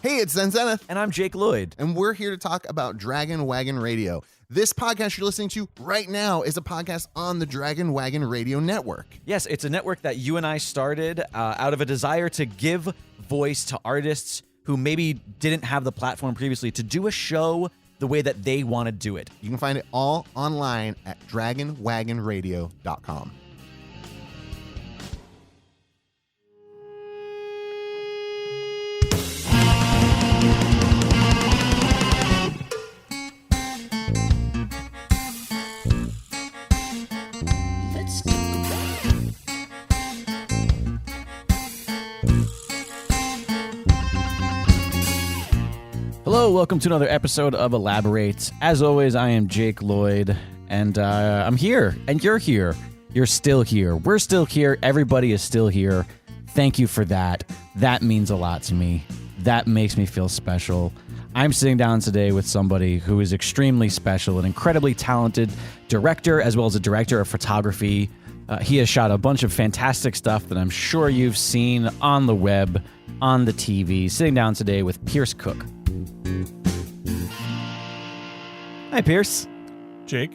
Hey, it's Zen Zenith. And I'm Jake Lloyd. And we're here to talk about Dragon Wagon Radio. This podcast you're listening to right now is a podcast on the Dragon Wagon Radio Network. Yes, it's a network that you and I started out of a desire to give voice to artists who maybe didn't have the platform previously to do a show the way that they want to do it. You can find it all online at dragonwagonradio.com. Hello, welcome to another episode of Elaborate. As always, I am Jake Lloyd, and I'm here, and you're here. You're still here. We're still here. Everybody is still here. Thank you for that. That means a lot to me. That makes me feel special. I'm sitting down today with somebody who is extremely special, an incredibly talented director, as well as a director of photography. He has shot a bunch of fantastic stuff that I'm sure you've seen on the web, on the TV. Sitting down today with Pierce Cook. Hi, Pierce. Jake,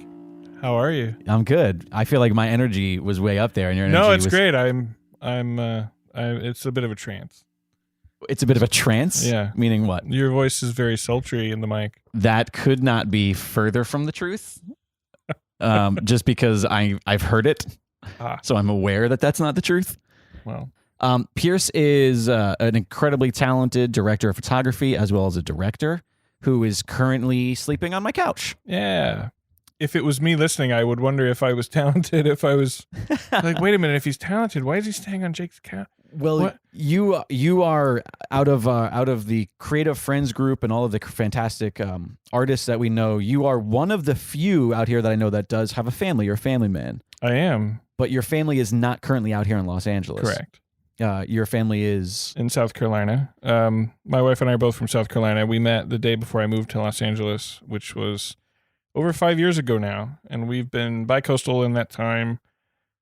how are you? I'm good. I feel like my energy was way up there, and your energy No, it's was... great. It's a bit of a trance. It's a bit of a trance? Yeah. Meaning what? Your voice is very sultry in the mic. That could not be further from the truth. Just because I've heard it, so I'm aware that that's not the truth. Well, Pierce is an incredibly talented director of photography, as well as a director who is currently sleeping on my couch. yeah. If it was me listening, I would wonder if I was talented. If I was like, wait a minute, if he's talented, why is he staying on Jake's couch? Well, What? you are out of the creative friends group and all of the fantastic artists that we know. You are one of the few out here that I know that does have a family. You're a family man. I am. But your family is not currently out here in Los Angeles. Correct. Your family is In South Carolina. My wife and I are both from South Carolina. We met the day before I moved to Los Angeles, which was over 5 years ago now. And we've been bi-coastal in that time.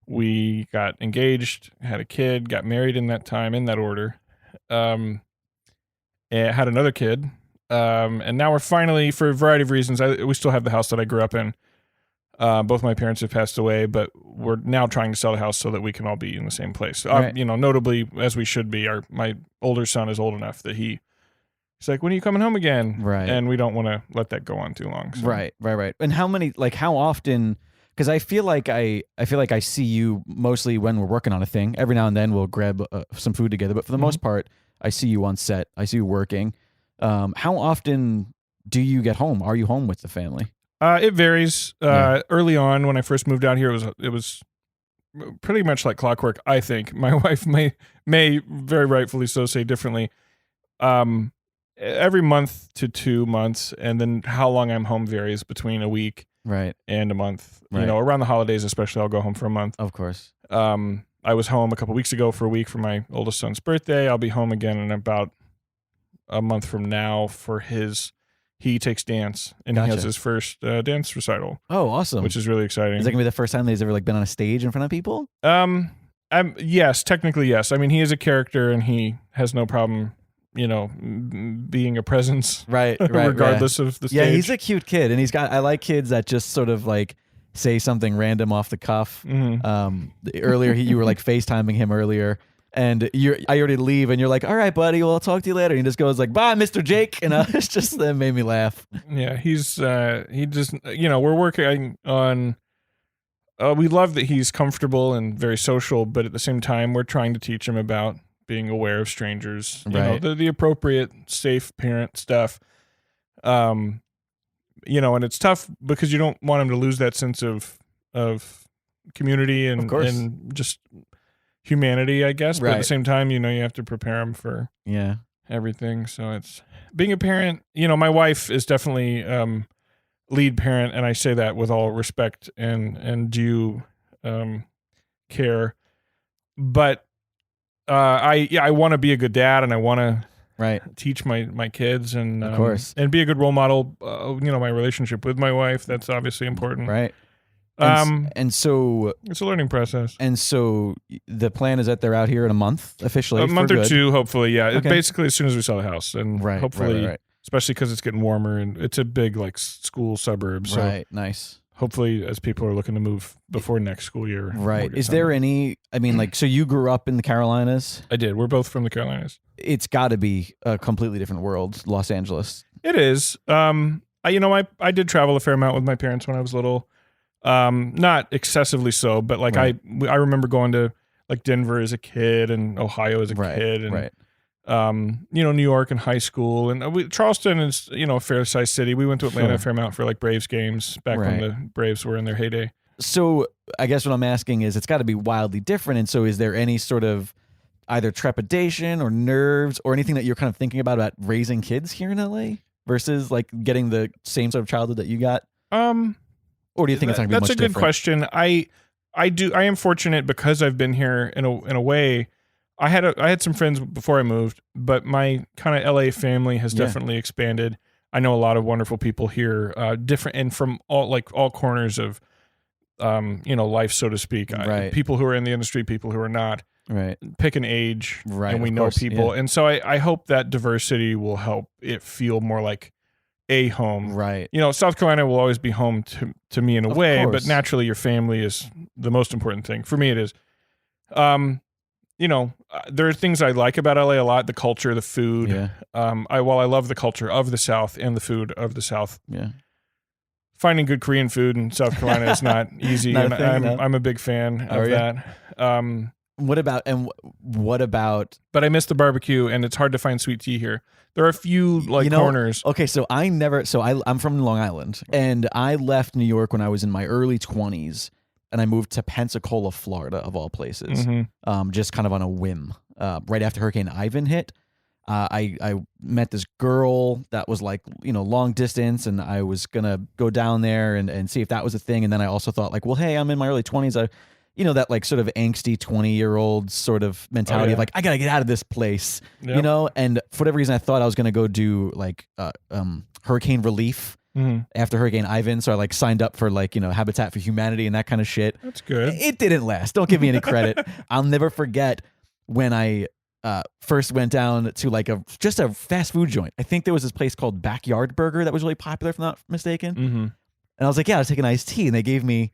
We got engaged, had a kid, got married in that time, in that order. And had another kid. And now we're finally, for a variety of reasons, we still have the house that I grew up in. Both my parents have passed away, but we're now trying to sell the house so that we can all be in the same place. Right. Notably, as we should be, my older son is old enough that he's like, when are you coming home again? Right. And we don't want to let that go on too long. So. right. And how often? Because I feel like I see you mostly when we're working on a thing. Every now and then we'll grab some food together, but for the most part, I see you on set. I see you working. How often do you get home? Are you home with the family? It varies. Yeah. Early on, when I first moved out here, it was pretty much like clockwork. I think my wife may very rightfully so say differently. Every month to 2 months, and then how long I'm home varies between a week, right, and a month. Right. Around the holidays, especially, I'll go home for a month. Of course. I was home a couple weeks ago for a week for my oldest son's birthday. I'll be home again in about a month from now for he takes dance, and Gotcha. he has his first dance recital. Oh, awesome! Which is really exciting. Is that gonna be the first time that he's ever been on a stage in front of people? Yes, technically yes. I mean, he is a character, and he has no problem, being a presence, right, regardless of the stage. Yeah, he's a cute kid, and I like kids that just sort of like say something random off the cuff. Mm-hmm. Earlier, you were like FaceTiming him earlier. And I already leave, and you're like, all right, buddy, well, I'll talk to you later. And he just goes like, bye, Mr. Jake. And it's just, that made me laugh. Yeah, he just, we're working on, we love that he's comfortable and very social, but at the same time, we're trying to teach him about being aware of strangers, the appropriate, safe parent stuff. And it's tough because you don't want him to lose that sense of community and just humanity, I guess. But at the same time, you have to prepare them for everything. So it's being a parent. My wife is definitely lead parent, and I say that with all respect and due care. But I want to be a good dad, and I want to teach my kids and of course, and be a good role model. My relationship with my wife, that's obviously important. Right. And so It's a learning process. And so the plan is that they're out here in a month officially. A month for or good. two, hopefully. Yeah, Okay. basically as soon as we sell the house, and hopefully, right. especially because it's getting warmer and it's a big like school suburb. So Right, nice. hopefully, as people are looking to move before next school year. Right. Is there any? I mean, like, so you grew up in the Carolinas? I did. We're both from the Carolinas. It's got to be a completely different world, Los Angeles. It is. I did travel a fair amount with my parents when I was little. Not excessively so, but like Right. I remember going to like Denver as a kid and Ohio as a kid, and New York in high school, and Charleston is a fair sized city. We went to Atlanta a fair amount for like Braves games back when the Braves were in their heyday. So I guess what I'm asking is, it's got to be wildly different. And so, is there any sort of either trepidation or nerves or anything that you're kind of thinking about raising kids here in LA versus like getting the same sort of childhood that you got? Or do you think it's not going to be much different? That's a good question. I am fortunate because I've been here in a way. I had some friends before I moved, but my kind of LA family has definitely expanded. I know a lot of wonderful people here, different and from all corners of life, so to speak. Right. People who are in the industry, people who are not. Right. Pick an age, right, and we know people. And so I hope that diversity will help it feel more like a home. Right. South Carolina will always be home to me in a way, course. but naturally your family is the most important thing. For me it is. There are things I like about LA a lot, the culture, the food. Yeah. While I love the culture of the South and the food of the South. Yeah. Finding good Korean food in South Carolina is not easy. Not and no? I'm a big fan of that. What about But I miss the barbecue, and it's hard to find sweet tea here. There are a few corners. Okay, so I'm from Long Island, and I left New York when I was in my early 20s, and I moved to Pensacola, Florida, of all places, just kind of on a whim. Right after Hurricane Ivan hit, I met this girl that was like, long distance, and I was gonna go down there and see if that was a thing. And then I also thought like, well, hey, I'm in my early 20s. That like sort of angsty 20-year-old sort of mentality of like, I gotta get out of this place, and for whatever reason I thought I was gonna go do like hurricane relief after Hurricane Ivan. So I like signed up for like, Habitat for Humanity and that kind of shit. That's good. It didn't last. Don't give me any credit. I'll never forget when I first went down to like just a fast food joint. I think there was this place called Backyard Burger that was really popular, if I'm not mistaken. And I was like, yeah, I'll take an iced tea. And they gave me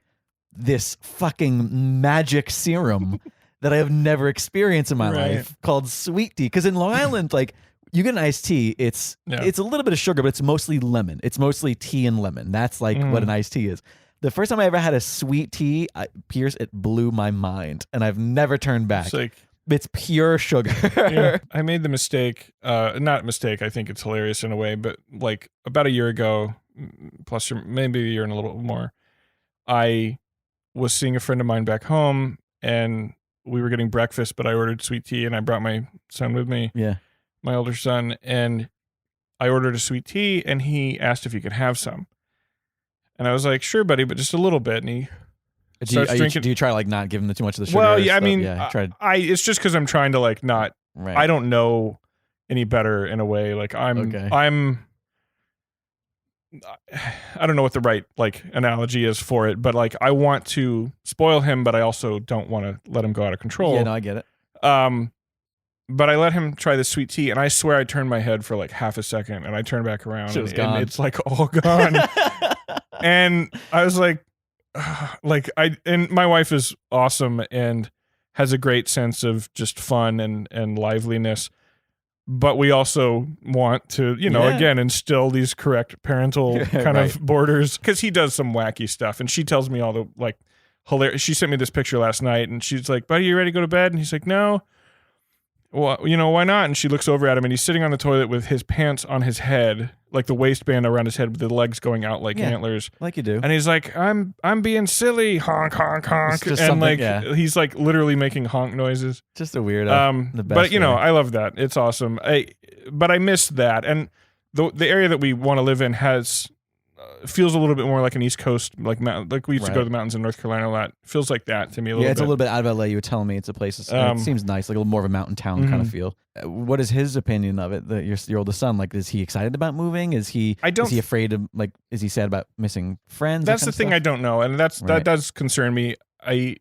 this fucking magic serum that I have never experienced in my life called sweet tea. Because in Long Island, like, you get an iced tea, it's a little bit of sugar, but it's mostly lemon. It's mostly tea and lemon. That's like what an iced tea is. The first time I ever had a sweet tea, Pierce, it blew my mind, and I've never turned back. It's pure sugar. I made the mistake, not mistake, I think it's hilarious in a way, but like about a year ago, plus maybe a year and a little more, I was seeing a friend of mine back home, and we were getting breakfast, but I ordered sweet tea, and I brought my son with me, my older son, and I ordered a sweet tea, and he asked if he could have some. And I was like, sure, buddy, but just a little bit. And he starts drinking. Do you try like not giving too much of the sugar? Well, yeah, I mean, tried. It's just because I'm trying to like not, I don't know any better in a way. Like I don't know what the right like analogy is for it, but like I want to spoil him, but I also don't want to let him go out of control. Yeah, no, I get it. But I let him try the sweet tea, and I swear I turned my head for like half a second, and I turned back around, and it's like all gone. And I was like, and my wife is awesome and has a great sense of just fun and liveliness. But we also want to, again, instill these correct parental kind of borders, because he does some wacky stuff, and she tells me all the like hilarious. She sent me this picture last night, and she's like, "Buddy, you ready to go to bed?" And he's like, "No." Well, why not? And she looks over at him, and he's sitting on the toilet with his pants on his head, like the waistband around his head with the legs going out like antlers. Like you do. And he's like, I'm being silly, honk, honk, honk. And like, he's like literally making honk noises. Just a weirdo. The best but I love that. It's awesome. But I miss that. And the area that we want to live in has feels a little bit more like an East Coast, like we used to go Right. to the mountains in North Carolina a lot. Feels like that to me a little Yeah, bit. it's a little bit out of LA. You were telling me it's a place. It seems nice, like a little more of a mountain town kind of feel. What is his opinion of it? Your oldest son, like, is he excited about moving? Is he afraid of, like, is he sad about missing friends? That's the thing I don't know, and that does concern me. I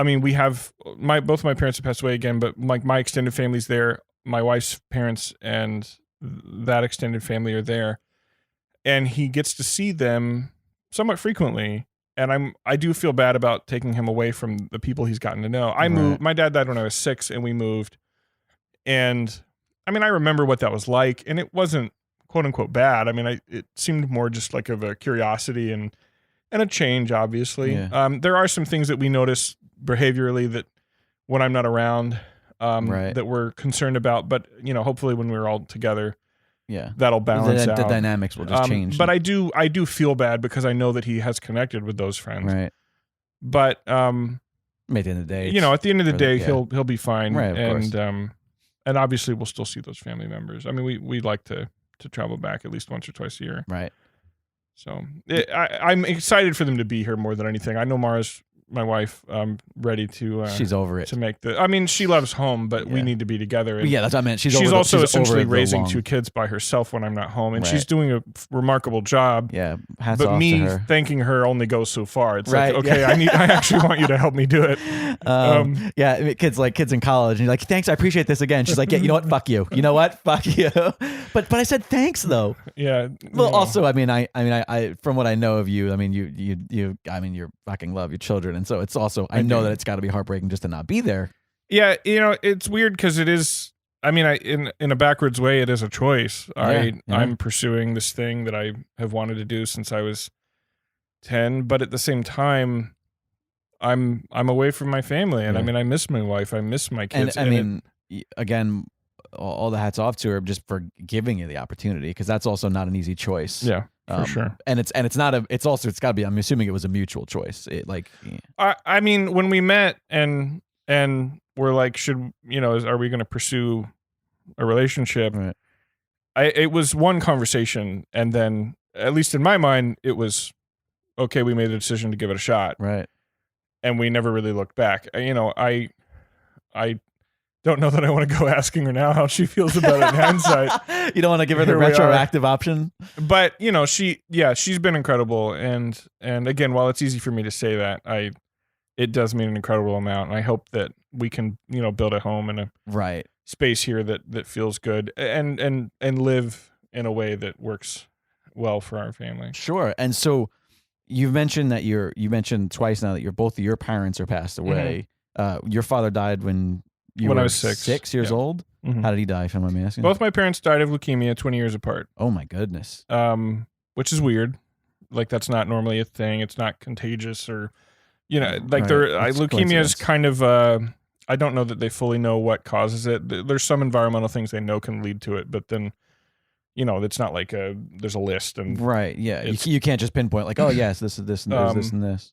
mean, we have both of my parents have passed away again, but like my extended family's there. My wife's parents and that extended family are there, and he gets to see them somewhat frequently. And I do feel bad about taking him away from the people he's gotten to know. I moved. My dad died when I was 6, and we moved. And I mean, I remember what that was like, and it wasn't quote unquote bad. I mean, it seemed more just like of a curiosity and a change. Obviously, there are some things that we notice behaviorally that when I'm not around, that we're concerned about. But hopefully when we're all together, that'll balance out. The dynamics will just change. But I do feel bad because I know that he has connected with those friends. Right. But at the end of the day, at the end of the day, he'll be fine. Right, of course. And obviously we'll still see those family members. I mean, we like to travel back at least once or twice a year. Right. So I'm excited for them to be here more than anything. I know Mara's, my wife, ready to. She's over it. To make I mean, she loves home, but we need to be together. And that's what I meant. She's also essentially raising 2 kids by herself when I'm not home, and she's doing a remarkable job. Yeah, hats but off me to her. Thanking her only goes so far. It's like, okay, I actually want you to help me do it. Kids in college, and you're like, thanks, I appreciate this again. She's like, yeah, you know what, fuck you. You know what, fuck you. But I said thanks though. Yeah. Well, also, I mean, I from what I know of you, I mean, you fucking love your children. And so it's also, I know that it's got to be heartbreaking just to not be there. Yeah, it's weird because it is. I mean, in a backwards way, it is a choice. I'm pursuing this thing that I have wanted to do since I was 10, but at the same time, I'm away from my family, and I mean, I miss my wife, I miss my kids. And again, all the hats off to her just for giving you the opportunity, because that's also not an easy choice. Yeah. For sure. And it's got to be, I'm assuming it was a mutual choice. I mean, when we met and we're like, are we going to pursue a relationship? Right. It was one conversation. And then at least in my mind, it was, okay, we made the decision to give it a shot. Right. And we never really looked back. I don't know that I want to go asking her now how she feels about it in hindsight. You don't want to give her the retroactive option? But, she's been incredible. And again, while it's easy for me to say that, it does mean an incredible amount. And I hope that we can, build a home and a space here that feels good and live in a way that works well for our family. Sure. And so you mentioned twice now that both of your parents are passed away. Mm-hmm. Your father died when I was 6 years old. Mm-hmm. How did he die, if I'm not asking? Both my parents died of leukemia 20 years apart. Oh my goodness. Which is weird. Like, that's not normally a thing. It's not contagious or, leukemia is kind of, I don't know that they fully know what causes it. There's some environmental things they know can lead to it, but then, it's not like there's a list. And right. Yeah. You can't just pinpoint like, oh yes, this is this and this and this.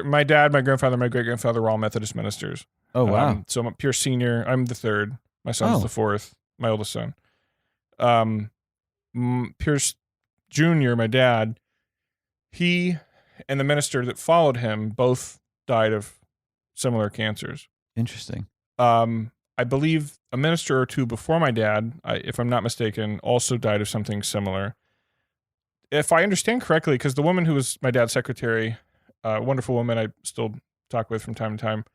My dad, my grandfather, my great grandfather were all Methodist ministers. Oh wow! So I'm a pure senior. I'm the third. My son's the fourth. My oldest son. Pierce Jr., my dad, he and the minister that followed him both died of similar cancers. Interesting. I believe a minister or two before my dad, if I'm not mistaken, also died of something similar. If I understand correctly, because the woman who was my dad's secretary, a wonderful woman I still talk with from time to time,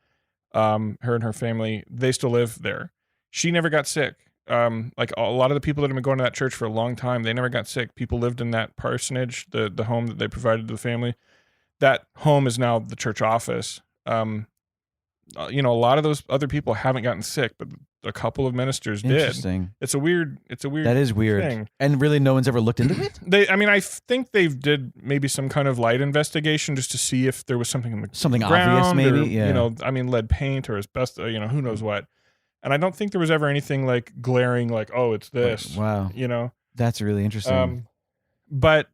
her and her family, they still live there. She never got sick. Like a lot of the people that have been going to that church for a long time, they never got sick. People lived in that parsonage, the home that they provided to the family. That home is now the church office. A lot of those other people haven't gotten sick, but a couple of ministers did. Interesting. It's a weird That is weird. thing. And really no one's ever looked into it? I think they did maybe some kind of light investigation just to see if there was something in the something ground obvious maybe, or, lead paint or asbestos, who knows what. And I don't think there was ever anything like glaring like, oh, it's this. Wow. That's really interesting. But,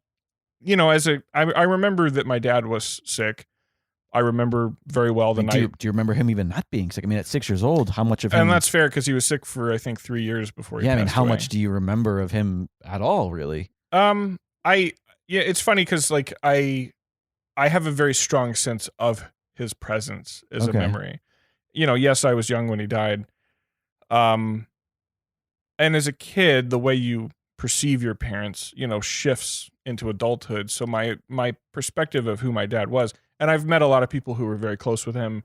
I remember that my dad was sick. I remember very well the night. Do you remember him even not being sick? I mean, at 6 years old, how much of him? And that's fair because he was sick for, I think, 3 years before he Yeah, I mean, passed how away. much do you remember of him at all, really? It's funny because like I have a very strong sense of his presence as a memory. Yes, I was young when he died. And as a kid, the way you perceive your parents, shifts into adulthood. So my perspective of who my dad was, and I've met a lot of people who were very close with him.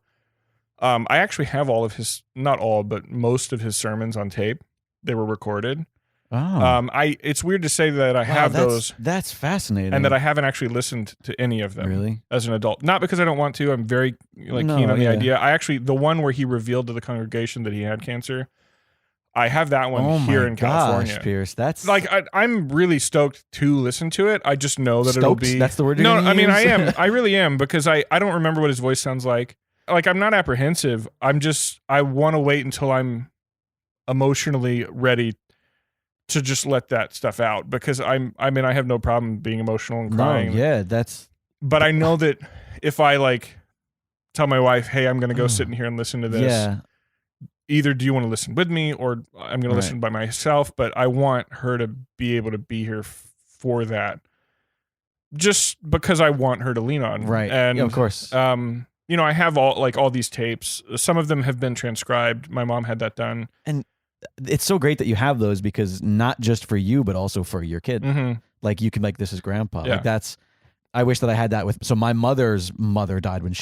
I actually have all of his, not all, but most of his sermons on tape. They were recorded. Oh. It's weird to say that I have those. That's fascinating. And that I haven't actually listened to any of them. Really? As an adult. Not because I don't want to. I'm very keen on the idea. The one where he revealed to the congregation that he had cancer, I have that one here in California. Gosh, Pierce, that's like I'm really stoked to listen to it. I just know that it'll be. That's the word. I am. I really am because I don't remember what his voice sounds like. Like I'm not apprehensive. I want to wait until I'm emotionally ready to just let that stuff out because I have no problem being emotional and crying. But I know that if I like tell my wife, hey, I'm going to go sit in here and listen to this. Either do you want to listen with me or I'm going to listen by myself, but I want her to be able to be here for that just because I want her to lean on. Right. And of course. I have all these tapes. Some of them have been transcribed. My mom had that done. And it's so great that you have those because not just for you, but also for your kid. Mm-hmm. Like you can like, this is grandpa. Yeah. Like I wish that I had that so my mother's mother died when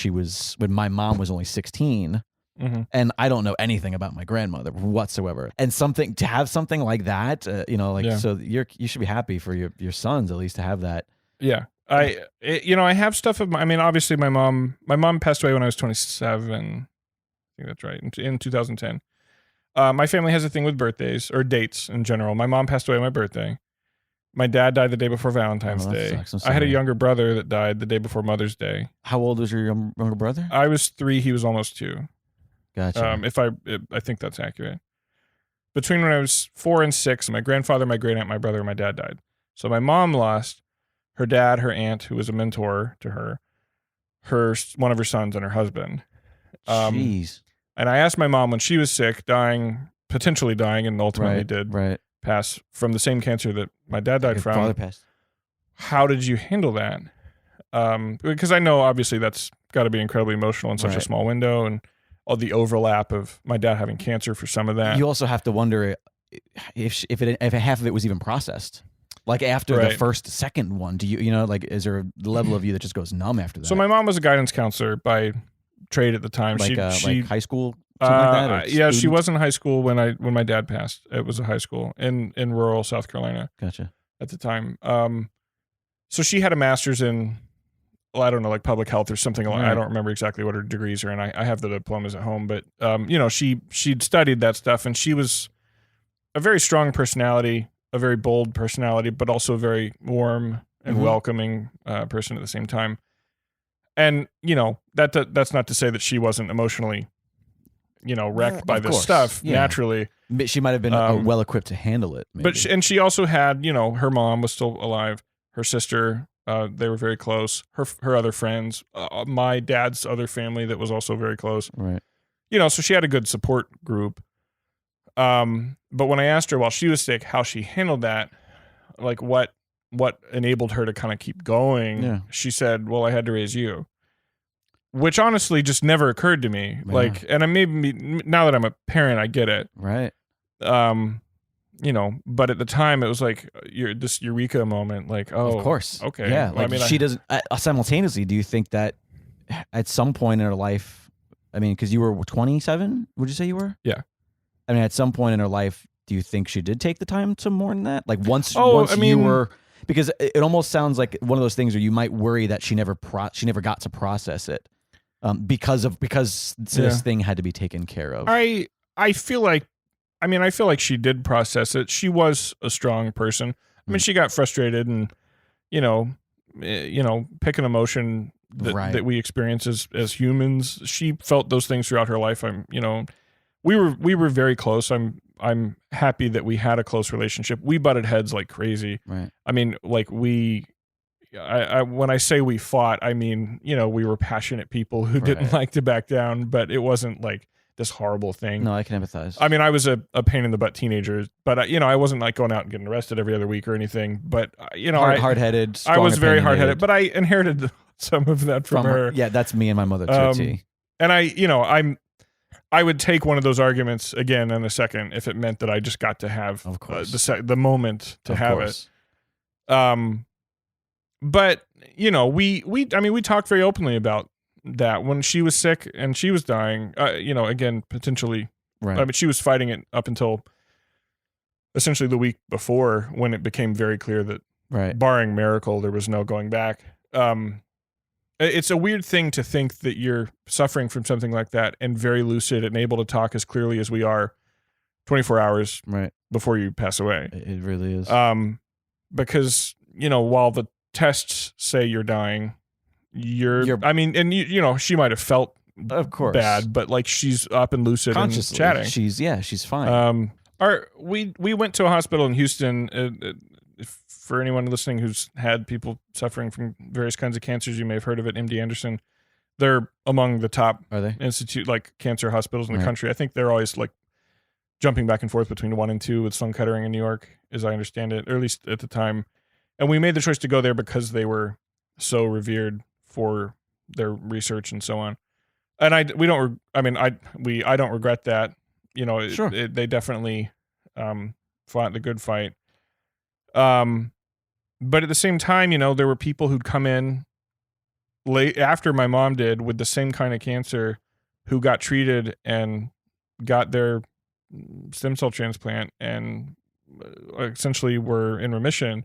my mom was only 16. Mm-hmm. And I don't know anything about my grandmother whatsoever. And to have something like that, so you should be happy for your sons at least to have that. Yeah. I have stuff of obviously my mom passed away when I was 27. I think that's right. In 2010. My family has a thing with birthdays or dates in general. My mom passed away on my birthday. My dad died the day before Valentine's Day. I had a younger brother that died the day before Mother's Day. How old was your younger brother? I was 3. He was almost 2. Gotcha. I think that's accurate. Between when I was 4 and 6, my grandfather, my great aunt, my brother, and my dad died. So my mom lost her dad, her aunt, who was a mentor to her, one of her sons, and her husband. Jeez. And I asked my mom when she was sick, potentially dying, and ultimately did pass from the same cancer that my dad died from. Father passed. How did you handle that? Because I know obviously that's got to be incredibly emotional in such a small window, and all the overlap of my dad having cancer for some of that. You also have to wonder if half of it was even processed. Like after the second one, do is there a level of you that just goes numb after that? So my mom was a guidance counselor by trade at the time. Like high school, something like that? Yeah, she was in high school when my dad passed. It was a high school in rural South Carolina. Gotcha. At the time. So she had a master's in, I don't know, like public health or something. I don't remember exactly what her degrees are, and I have the diplomas at home. But she'd studied that stuff, and she was a very strong personality, a very bold personality, but also a very warm and welcoming person at the same time. And that's not to say that she wasn't emotionally, wrecked by this stuff naturally. But she might have been well equipped to handle it. Maybe. But she also had, her mom was still alive, her sister. They were very close. Her other friends, my dad's other family that was also very close. Right. So she had a good support group. But when I asked her while she was sick how she handled that, like what enabled her to kind of keep going, she said, "Well, I had to raise you," which honestly just never occurred to me. Yeah. Like, and I maybe now that I'm a parent, I get it. Right. But at the time it was like this eureka moment, like, oh, of course. Okay. Yeah. Like she doesn't, simultaneously, do you think that at some point in her life, because you were 27, would you say you were? Yeah. At some point in her life, do you think she did take the time to mourn that? Like once you were, because it almost sounds like one of those things where you might worry that she never got to process it, because this thing had to be taken care of. I feel like she did process it. She was a strong person. She got frustrated and, pick an emotion that we experience as humans. She felt those things throughout her life. We were very close. I'm happy that we had a close relationship. We butted heads like crazy. Right. We when I say we fought, I mean, we were passionate people who didn't like to back down, but it wasn't like this horrible thing. No, I can empathize. I mean, I was a pain in the butt teenager, but I wasn't like going out and getting arrested every other week or anything. But hard-headed. I was very hard-headed, but I inherited some of that from her. Yeah, that's me and my mother too. And I would take one of those arguments again in a second if it meant that I just got to have the moment to have it. But we talked very openly about that when she was sick and she was dying. Again, potentially. Right. I mean, she was fighting it up until essentially the week before, when it became very clear that, barring miracle, there was no going back. It's a weird thing to think that you're suffering from something like that and very lucid and able to talk as clearly as we are 24 hours before you pass away. It really is. Because, while the tests say you're dying, she might have felt of course bad, but like she's up and lucid and chatting. She's fine. We went to a hospital in Houston. For anyone listening who's had people suffering from various kinds of cancers, you may have heard of it. MD Anderson. They're among the top cancer hospitals in the country. I think they're always like jumping back and forth between 1 and 2 with Sloan Kettering in New York, as I understand it, or at least at the time. And we made the choice to go there because they were so revered for their research and so on. And I don't regret that. They definitely fought the good fight. But at the same time, there were people who'd come in late after my mom did with the same kind of cancer, who got treated and got their stem cell transplant and essentially were in remission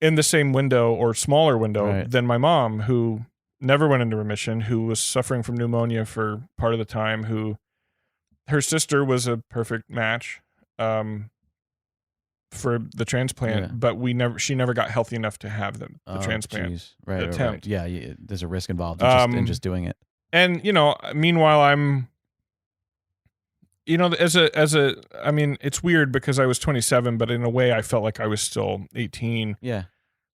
in the same window or smaller window than my mom, who never went into remission, who was suffering from pneumonia for part of the time, who her sister was a perfect match. For the transplant, but she never got healthy enough to have the transplant attempt. Yeah, there's a risk involved in just doing it. And meanwhile, I'm, it's weird because I was 27, but in a way, I felt like I was still 18. Yeah,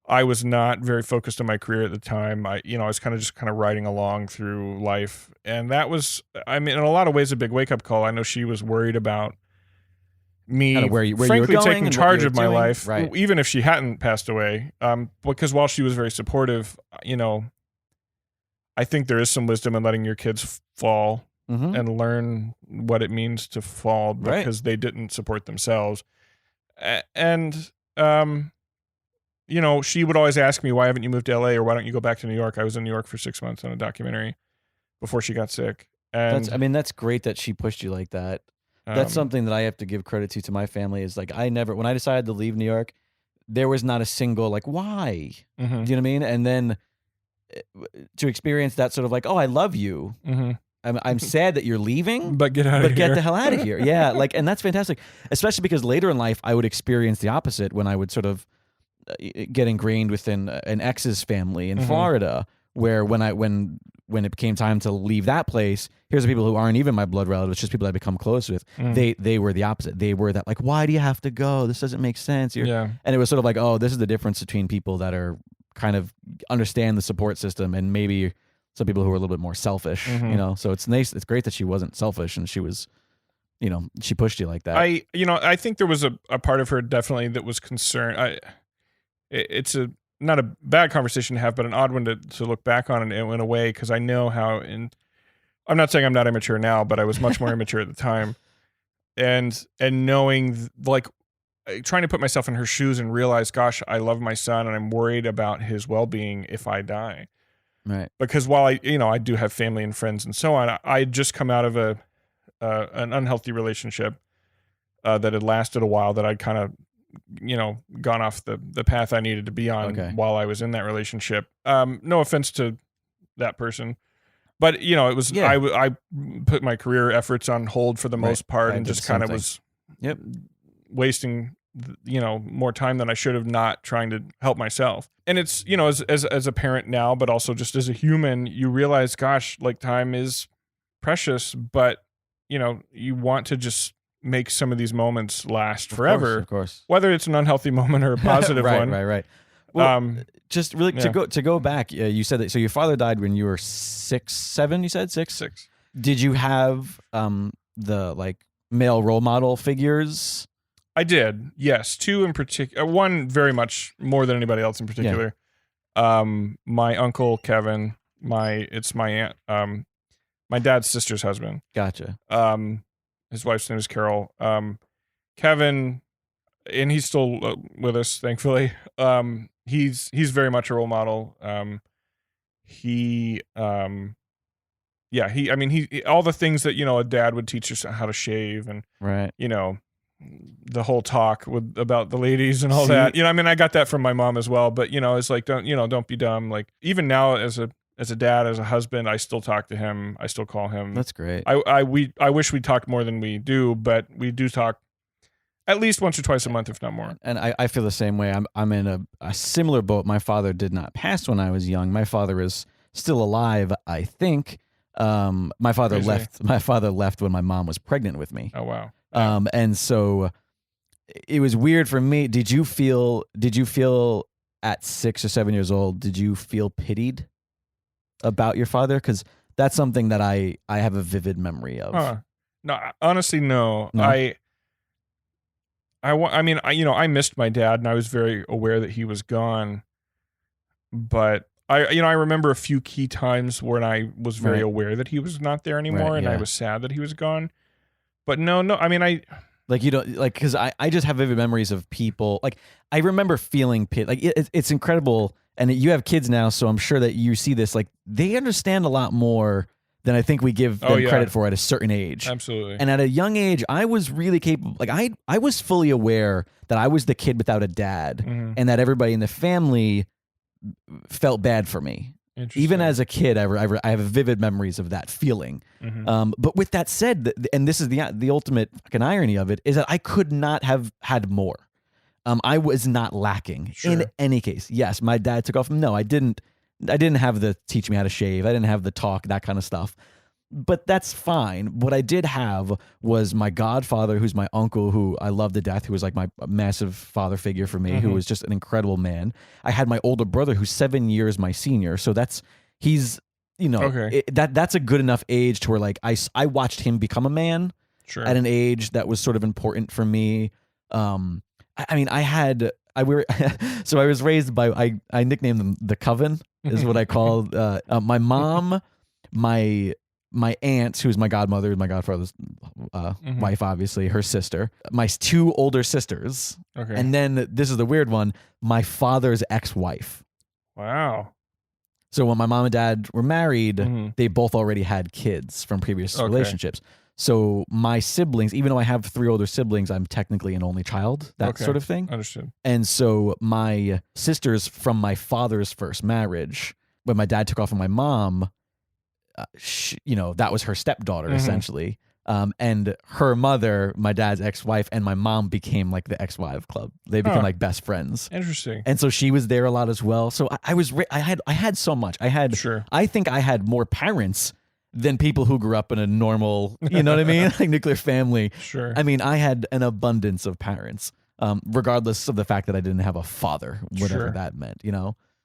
I was not very focused on my career at the time. I was kind of riding along through life, and that was, in a lot of ways, a big wake up call. I know she was worried about me where frankly taking charge of my doing. life, even if she hadn't passed away, because while she was very supportive, I think there is some wisdom in letting your kids fall and learn what it means to fall because they didn't support themselves. And she would always ask me, why haven't you moved to LA, or why don't you go back to New York? I was in New York for 6 months on a documentary before she got sick. And that's great that she pushed you like that. That's something that I have to give credit to my family, is like, when I decided to leave New York, there was not a single like, why? Do you know what I mean? And then to experience that sort of like, oh, I love you. I'm sad that you're leaving, but get the hell out of here. Yeah. And that's fantastic. Especially because later in life, I would experience the opposite when I would sort of get ingrained within an ex's family in Florida, where when it became time to leave that place, here's the people who aren't even my blood relatives, just people I become close with. They were the opposite. They were that like, why do you have to go? This doesn't make sense. And it was sort of like, oh, this is the difference between people that are kind of understand the support system and maybe some people who are a little bit more selfish, So it's nice. It's great that she wasn't selfish and she was, she pushed you like that. I think there was a part of her definitely that was concerned. It's not a bad conversation to have, but an odd one to look back on in a way, because I know how, I'm not saying I'm not immature now, but I was much more immature at the time. And knowing, like, trying to put myself in her shoes and realize, gosh, I love my son and I'm worried about his well-being if I die. Right. Because while I do have family and friends and so on, I had just come out of an unhealthy relationship that had lasted a while, that I'd kind of gone off the path I needed to be on while I was in that relationship. No offense to that person, but it was, I put my career efforts on hold for the most part, and just kind of was wasting, more time than I should have, not trying to help myself. And it's, as a parent now, but also just as a human, you realize, gosh, like, time is precious, but you want to just make some of these moments last forever. Of course. Whether it's an unhealthy moment or a positive one. Right. Well, just really yeah. to go back, you said that. So your father died when you were 6, 7. You said 6. 6. Did you have the like male role model figures? I did, yes. 2 in particular. One very much more than anybody else in particular. My uncle Kevin. It's my aunt. My dad's sister's husband. Gotcha. His wife's name is Carol. Kevin, and he's still with us, thankfully. He's very much a role model. He all the things that a dad would teach us how to shave, and right, the whole talk about the ladies and all that. I got that from my mom as well. But it's like don't be dumb. Like even now as a dad, as a husband, I still talk to him. I still call him. That's great. I wish we talked more than we do, but we do talk at least once or twice a month, if not more. And I feel the same way. I'm in a similar boat. My father did not pass when I was young. My father is still alive, I think. My father left. My father left when my mom was pregnant with me. Oh wow. And so it was weird for me. Did you feel at 6 or 7 years old? Did you feel pitied about your father? Because that's something that I have a vivid memory of. No, honestly, no. I missed my dad, and I was very aware that he was gone. But I remember a few key times when I was very aware that he was not there anymore, and I was sad that he was gone. But no. I mean, like you don't like because I just have vivid memories of people. Like I remember feeling pit. Like it's incredible, and you have kids now, so I'm sure that you see this. Like they understand a lot more than I think we give them credit for at a certain age. Absolutely. And at a young age, I was really capable. Like I was fully aware that I was the kid without a dad, and that everybody in the family felt bad for me. Even as a kid, I have vivid memories of that feeling. But with that said, and this is the ultimate fucking irony of it, is that I could not have had more. I was not lacking in any case. Yes, my dad took off. No, I didn't have the teach me how to shave. I didn't have the talk, that kind of stuff. But that's fine. What I did have was my godfather, who's my uncle, who I love to death, who was like my massive father figure for me, who was just an incredible man. I had my older brother, who's 7 years my senior. So he's that's a good enough age to where like I watched him become a man at an age that was sort of important for me. So I was raised by I nicknamed them the Coven is what I called my mom, my aunt, who's my godmother, my godfather's wife, obviously, her sister, my 2 older sisters, and then this is the weird one, my father's ex-wife. Wow. So when my mom and dad were married, they both already had kids from previous relationships. So my siblings, even though I have 3 older siblings, I'm technically an only child, that sort of thing. Understood. And so my sisters from my father's first marriage, when my dad took off on my mom, that was her stepdaughter essentially. And her mother, my dad's ex-wife, and my mom became like the ex-wife club. They became like best friends. Interesting. And so she was there a lot as well. So I had so much. I think I had more parents than people who grew up in a normal, you know what I mean? Like nuclear family. Sure. I mean, I had an abundance of parents, regardless of the fact that I didn't have a father, whatever that meant,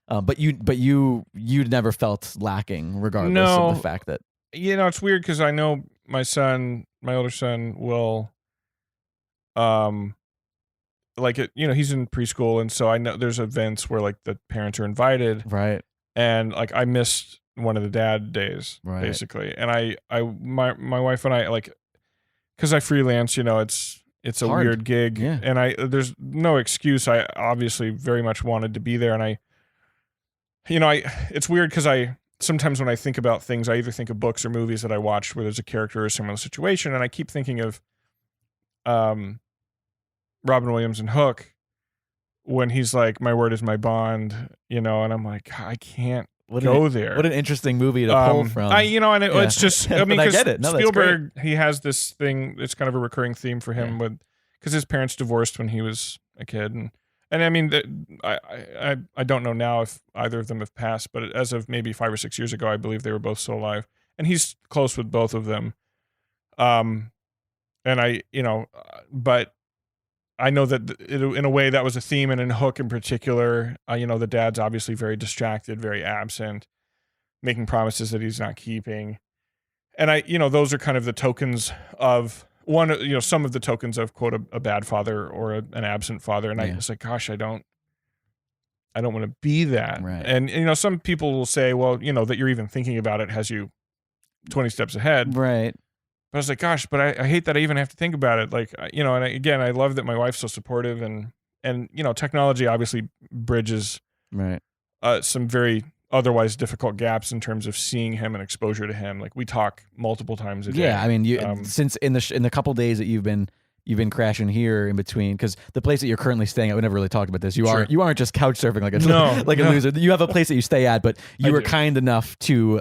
But you never felt lacking, regardless of the fact that it's weird because I know my older son will, he's in preschool, and so I know there's events where like the parents are invited, right? And like I missed one of the dad days, basically, and my wife and I because I freelance, it's a hard. weird gig, and there's no excuse. I obviously very much wanted to be there, and it's weird because sometimes when I think about things, I either think of books or movies that I watched where there's a character or a similar situation, and I keep thinking of Robin Williams and Hook when he's like, "My word is my bond," and I'm like, I can't go there. What an interesting movie to pull from. It's just, I mean, I get it. No, Spielberg, he has this thing, it's kind of a recurring theme for him because his parents divorced when he was a kid, and I mean, I don't know now if either of them have passed, but as of maybe 5 or 6 years ago, I believe they were both still alive, and he's close with both of them. But I know that in a way that was a theme, and in Hook in particular, the dad's obviously very distracted, very absent, making promises that he's not keeping. And those are kind of the tokens of some of the tokens of quote a bad father or an absent father. And I was like, gosh, I don't want to be that. Right. And, some people will say, well, that you're even thinking about it has you 20 steps ahead. Right. But I was like, gosh, but I hate that I even have to think about it. Like, and I love that my wife's so supportive and technology obviously bridges some very otherwise difficult gaps in terms of seeing him and exposure to him. Like we talk multiple times a day. Yeah, I mean, since in the couple days that you've been crashing here in between, because the place that you're currently staying at, we never really talked about this. You aren't just couch surfing like a loser. You have a place that you stay at, but you were kind enough to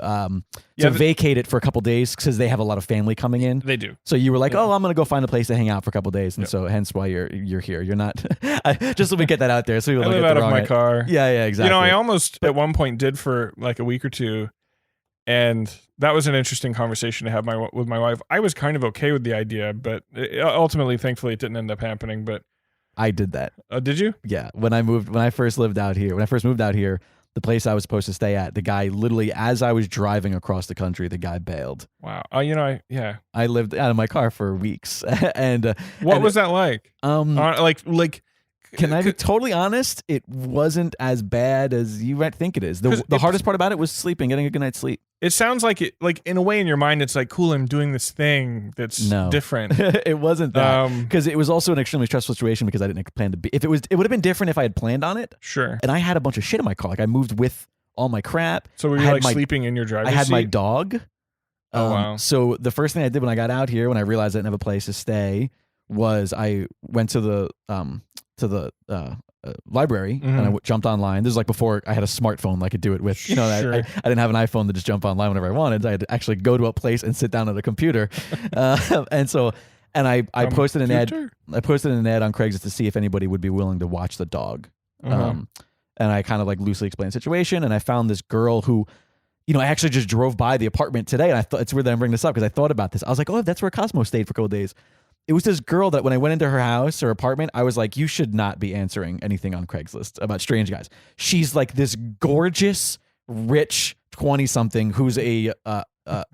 vacate it for a couple days because they have a lot of family coming in. They do. So you were like, oh, I'm gonna go find a place to hang out for a couple days, and so hence why you're here. You're not just so we get that out there. So people I live out of my car. Yeah, exactly. I almost at one point did for like a week or two. And that was an interesting conversation to have with my wife. I was kind of okay with the idea, but ultimately, thankfully, it didn't end up happening. But I did that. Did you? Yeah. When I first moved out here, the place I was supposed to stay at, the guy literally, as I was driving across the country, the guy bailed. Wow. I lived out of my car for weeks, and what was that like? Can I be totally honest? It wasn't as bad as you might think it is. The hardest part about it was sleeping, getting a good night's sleep. It sounds like it, like in a way in your mind, it's like, cool, I'm doing this thing that's different. It wasn't that, because it was also an extremely stressful situation because I didn't plan to be. It would have been different if I had planned on it. Sure. And I had a bunch of shit in my car. Like I moved with all my crap. So were you sleeping in your driver's seat? I had my dog. Oh wow. So the first thing I did when I got out here, when I realized I didn't have a place to stay, was I went to the library and I jumped online. This is like before I had a smartphone I could do it with. Sure. I didn't have an iPhone to just jump online whenever I wanted. I had to actually go to a place and sit down at a computer. I posted an ad. I posted an ad on Craigslist to see if anybody would be willing to watch the dog. And I kind of like loosely explained the situation. And I found this girl who, I actually just drove by the apartment today, and I thought it's weird that I'm bringing this up because I thought about this. I was like, oh, that's where Cosmo stayed for a couple days. It was this girl that when I went into her house or apartment, I was like, you should not be answering anything on Craigslist about strange guys. She's like this gorgeous, rich 20-something who's a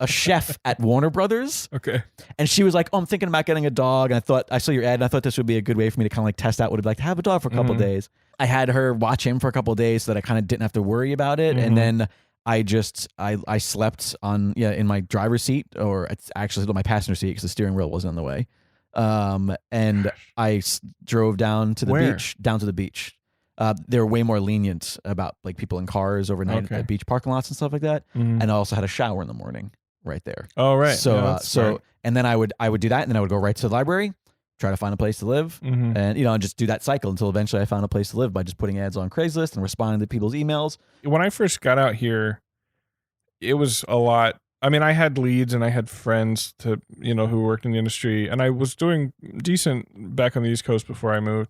chef at Warner Brothers. Okay. And she was like, oh, I'm thinking about getting a dog. And I saw your ad, and I thought this would be a good way for me to kind of like test out what it'd be like to have a dog for a couple days. I had her watch him for a couple of days so that I kind of didn't have to worry about it. And then I slept in my driver's seat, or it's actually my passenger seat because the steering wheel wasn't in the way. And I drove down to the beach. They're way more lenient about like people in cars overnight at beach parking lots and stuff like that. And I also had a shower in the morning right there. Oh, right. So and then I would do that, and then I would go right to the library, try to find a place to live, and and just do that cycle until eventually I found a place to live by just putting ads on Craigslist and responding to people's emails. When I first got out here, it was a lot. I mean, I had leads and I had friends who worked in the industry, and I was doing decent back on the East Coast before I moved.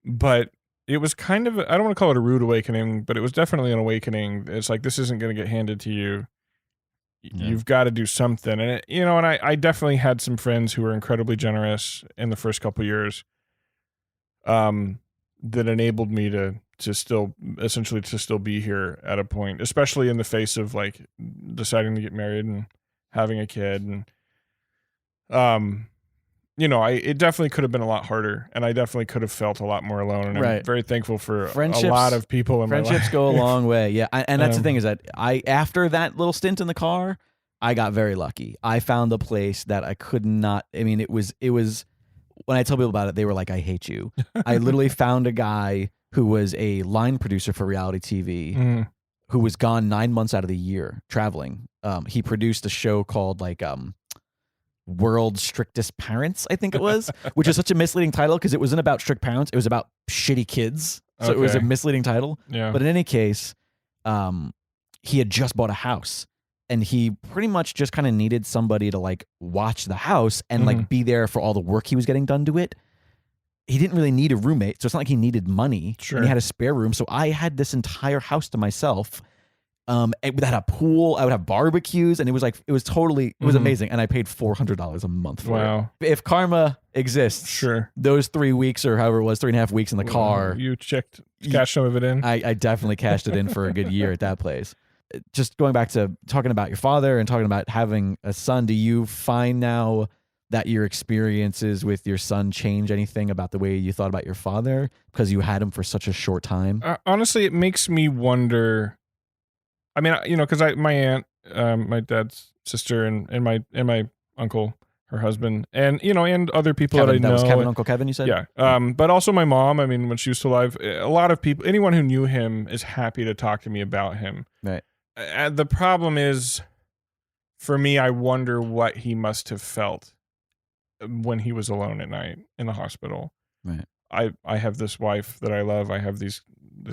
But it was kind of, I don't want to call it a rude awakening, but it was definitely an awakening. It's like, this isn't going to get handed to you. You've got to do something. And I definitely had some friends who were incredibly generous in the first couple of years, that enabled me to still be here at a point, especially in the face of like deciding to get married and having a kid. And, it definitely could have been a lot harder, and I definitely could have felt a lot more alone. And I'm very thankful for a lot of people in my life. Friendships go a long way. Yeah. And that's the thing is that after that little stint in the car, I got very lucky. I found a place that I could not, it was when I tell people about it, they were like, I hate you. I literally found a guy who was a line producer for reality TV, who was gone 9 months out of the year traveling. He produced a show called World's Strictest Parents, I think it was, which is such a misleading title because it wasn't about strict parents. It was about shitty kids. So it was a misleading title. Yeah. But in any case, he had just bought a house, and he pretty much just kind of needed somebody to watch the house and be there for all the work he was getting done to it. He didn't really need a roommate, so it's not like he needed money. Sure. And he had a spare room, so I had this entire house to myself. It had a pool. I would have barbecues, and it was amazing. And I paid $400 a month for it. If karma exists. Sure. Those 3 weeks or however it was, 3.5 weeks in the car. You cashed some of it in. I definitely cashed it in for a good year at that place. Just going back to talking about your father and talking about having a son, do you find now that your experiences with your son change anything about the way you thought about your father because you had him for such a short time? Honestly, it makes me wonder. I mean, because my aunt, my dad's sister, and my uncle, her husband, and and other people Kevin, that I know. was Kevin, Uncle Kevin, you said? Yeah. But also my mom. I mean, when she was still alive, a lot of people, anyone who knew him, is happy to talk to me about him. Right. The problem is, for me, I wonder what he must have felt when he was alone at night in the hospital. Right. I have this wife that I love. I have this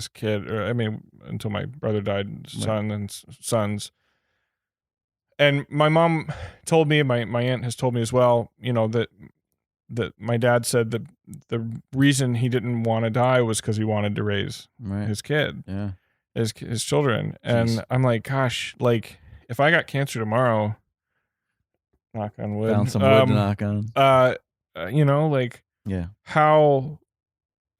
kid. Or, I mean, until my brother died, son and sons. And my mom told me, my aunt has told me as well, that my dad said that the reason he didn't want to die was because he wanted to raise his kid, his children. And I'm like, gosh, like if I got cancer tomorrow, knock on wood, Found some wood to knock on. like how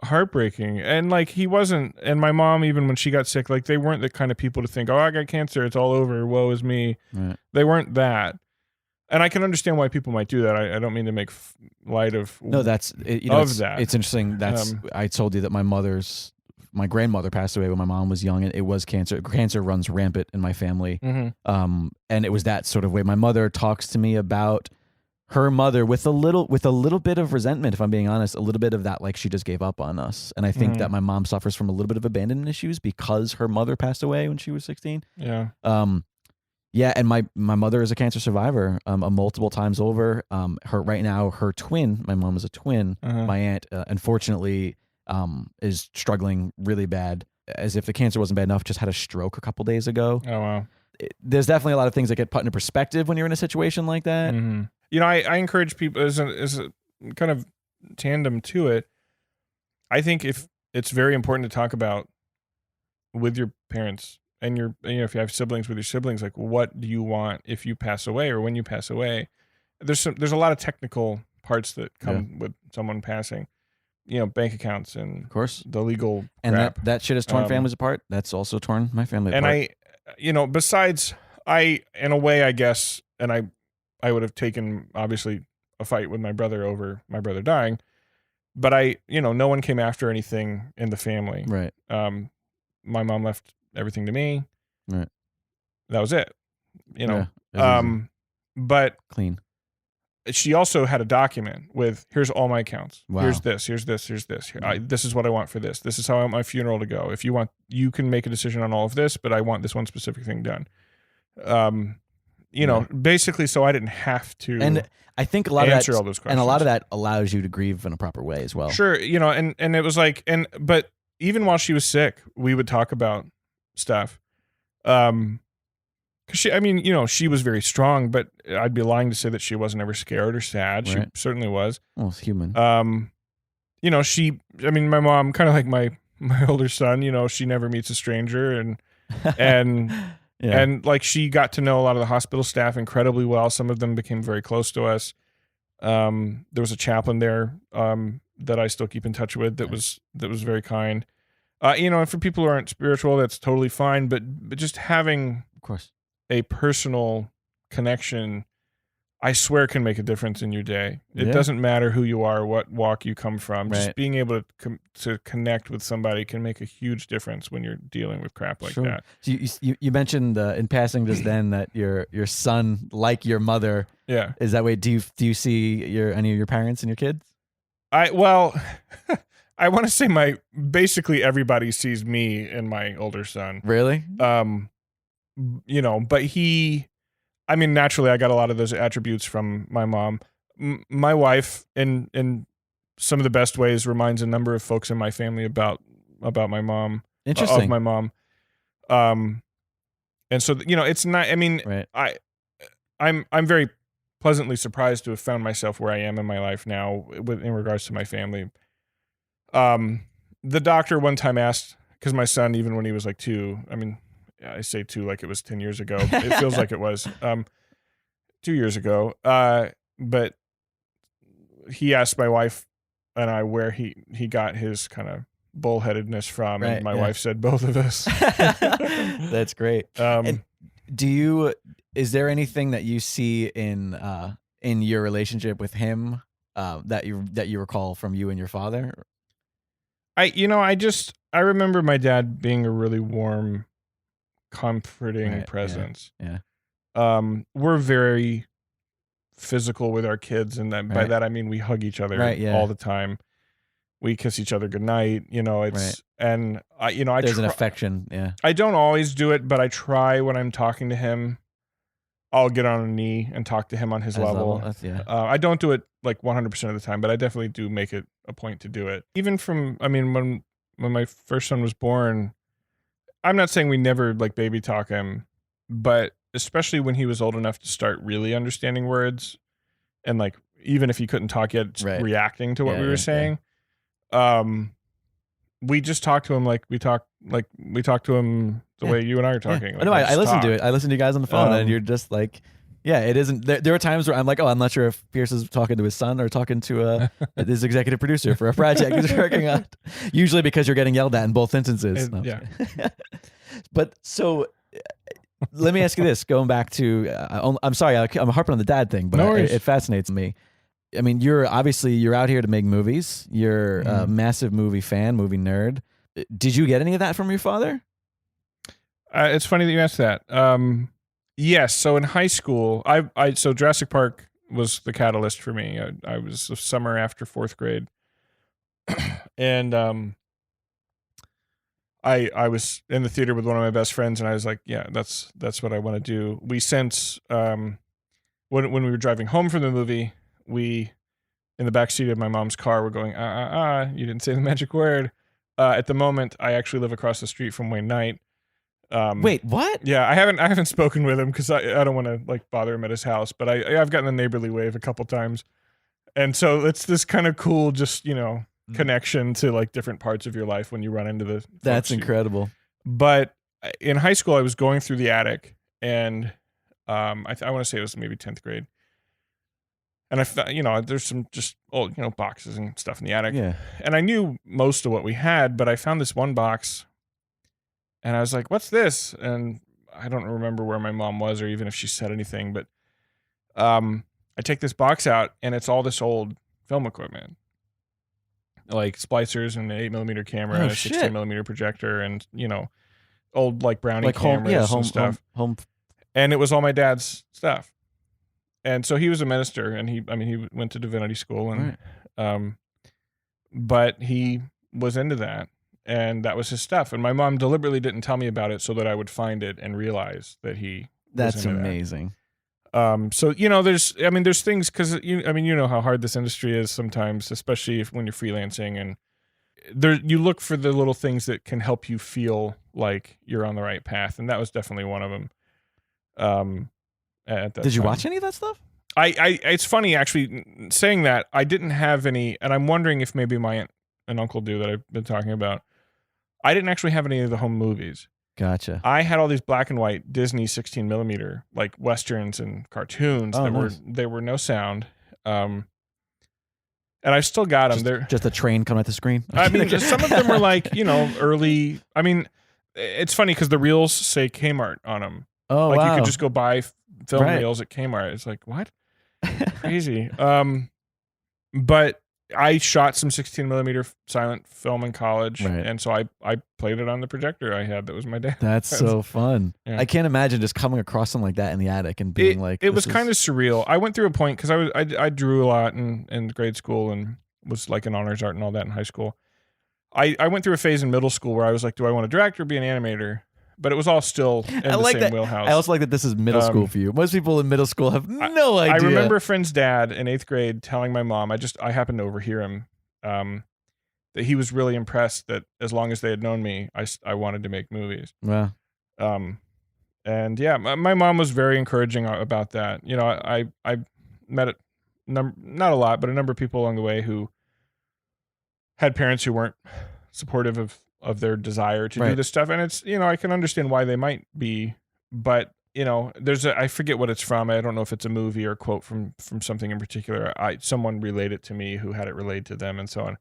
heartbreaking. And like he wasn't, and my mom, even when she got sick, like they weren't the kind of people to think, oh, I got cancer, it's all over, woe is me. They weren't that. And I can understand why people might do that. I don't mean to make light of that's it, that. It's interesting. That's I told you that my grandmother passed away when my mom was young, and it was cancer. Cancer runs rampant in my family. Mm-hmm. And it was that sort of way. My mother talks to me about her mother with a little bit of resentment, if I'm being honest, a little bit of that, like she just gave up on us. And I think that my mom suffers from a little bit of abandonment issues because her mother passed away when she was 16. Yeah. Yeah, and my mother is a cancer survivor, multiple times over. Her twin, my mom is a twin. My aunt, unfortunately, is struggling really bad. As if the cancer wasn't bad enough, just had a stroke a couple days ago. Oh wow. There's definitely a lot of things that get put into perspective when you're in a situation like that. Mm-hmm. I encourage people as a kind of tandem to it. I think if it's very important to talk about with your parents. And if you have siblings, with your siblings, like what do you want if you pass away or when you pass away? There's a lot of technical parts that come with someone passing, bank accounts and of course the legal and crap. that shit has torn families apart. That's also torn my family apart. And besides, in a way, I guess, and I would have taken obviously a fight with my brother over my brother dying, but no one came after anything in the family. Right. My mom left everything to me. Right. That was it. But clean. She also had a document with here's all my accounts. Wow. Here's this. This is what I want for this. This is how I want my funeral to go. If you want, you can make a decision on all of this, but I want this one specific thing done. Basically, so I didn't have to. And I think a lot of answer all those questions. And a lot of that allows you to grieve in a proper way as well. Sure, and it was like, but even while she was sick, we would talk about stuff. Cause she was very strong, but I'd be lying to say that she wasn't ever scared or sad. Right. She certainly was. Well, it's human. My mom, kind of like my older son, she never meets a stranger and yeah. And like she got to know a lot of the hospital staff incredibly well. Some of them became very close to us. There was a chaplain there, that I still keep in touch with that was very kind. And for people who aren't spiritual, that's totally fine. But just having, of course, a personal connection, I swear, can make a difference in your day. It doesn't matter who you are, what walk you come from. Right. Just being able to connect with somebody can make a huge difference when you're dealing with crap like that. So you mentioned in passing just then that your son, like your mother, is that way. Do you see any of your parents and your kids? I want to say basically everybody sees me and my older son. Really? But naturally I got a lot of those attributes from my mom. My wife, in some of the best ways, reminds a number of folks in my family about my mom. Interesting. Of my mom. And so, it's not, right. I'm very pleasantly surprised to have found myself where I am in my life now in regards to my family. The doctor one time asked, because my son, even when he was like 2, I say 2 like it was 10 years ago. It feels like it was 2 years ago. But he asked my wife and I where he got his kind of bullheadedness from, and my wife said both of us. That's great. And is there anything that you see in your relationship with him that you recall from you and your father? I remember my dad being a really warm, comforting presence. Yeah. We're very physical with our kids, and by that I mean we hug each other all the time. We kiss each other goodnight. And there's an affection. Yeah. I don't always do it, but I try when I'm talking to him. I'll get on a knee and talk to him on his level. I don't do it like 100% of the time, but I definitely do make it a point to do it. Even when my first son was born, I'm not saying we never like baby talk him, but especially when he was old enough to start really understanding words, and like even if he couldn't talk yet, reacting to what we were saying. We just talk to him like we talk to him the way you and I are talking. Like, no, I listen to it. I listen to you guys on the phone, and you're just like, it isn't. There are times where I'm like, I'm not sure if Pierce is talking to his son or talking to his executive producer for a project he's working on. Usually because you're getting yelled at in both instances. But so let me ask you this: going back to, I'm sorry, I'm harping on the dad thing, but it fascinates me. I mean, you're out here to make movies. You're a massive movie fan, movie nerd. Did you get any of that from your father? It's funny that you asked that. Yes. So in high school, so Jurassic Park was the catalyst for me. I was a summer after 4th grade, and I was in the theater with one of my best friends, and I was like, yeah, that's what I want to do. We since when we were driving home from the movie, we, in the backseat of my mom's car, were going, you didn't say the magic word. At the moment, I actually live across the street from Wayne Knight. Wait, what? Yeah, I haven't spoken with him because I don't want to like bother him at his house, but I've gotten a neighborly wave a couple times, and so it's this kind of cool, just connection to like different parts of your life when you run into the. That's incredible. But in high school, I was going through the attic, and I want to say it was maybe 10th grade. And I found, there's some just old, boxes and stuff in the attic. Yeah. And I knew most of what we had, but I found this one box, and I was like, "What's this?" And I don't remember where my mom was, or even if she said anything. But I take this box out, and it's all this old film equipment, like splicers and an 8mm camera, and a 16mm projector, and old like Brownie cameras and stuff. Home. And it was all my dad's stuff. And so he was a minister, and he went to divinity school, and but he was into that, and that was his stuff. And my mom deliberately didn't tell me about it so that I would find it and realize that he. That's amazing. So there's things, because you know how hard this industry is sometimes, especially when you're freelancing, and you look for the little things that can help you feel like you're on the right path, and that was definitely one of them. Did you watch any of that stuff? It's funny actually saying that. I didn't have any, and I'm wondering if maybe my aunt and uncle do, that I've been talking about. I didn't actually have any of the home movies. Gotcha. I had all these black and white Disney 16mm like westerns and cartoons they were no sound. And I still got them. They're just a train coming at the screen. I mean, some of them were like early. I mean, it's funny because the reels say Kmart on them. Oh, like wow. You could just go buy film reels at Kmart. It's like, what? Crazy. But I shot some 16mm silent film in college, and so I played it on the projector I had. That was my dad's. That's so fun. Yeah. I can't imagine just coming across something like that in the attic and being it was kind of surreal. I went through a point because I drew a lot in grade school and was like an honors art and all that in high school. I went through a phase in middle school where I was like, do I want to direct or be an animator? But it was all still in the same wheelhouse. I also like that this is middle school for you. Most people in middle school have no idea. I remember a friend's dad in 8th grade telling my mom, I happened to overhear him, that he was really impressed that as long as they had known me, I wanted to make movies. Wow. And yeah, my mom was very encouraging about that. I met not a lot, but a number of people along the way who had parents who weren't supportive of their desire to do this stuff. And it's, I can understand why they might be, but there's I forget what it's from. I don't know if it's a movie or a quote from something in particular. Someone relayed it to me who had it relayed to them and so on.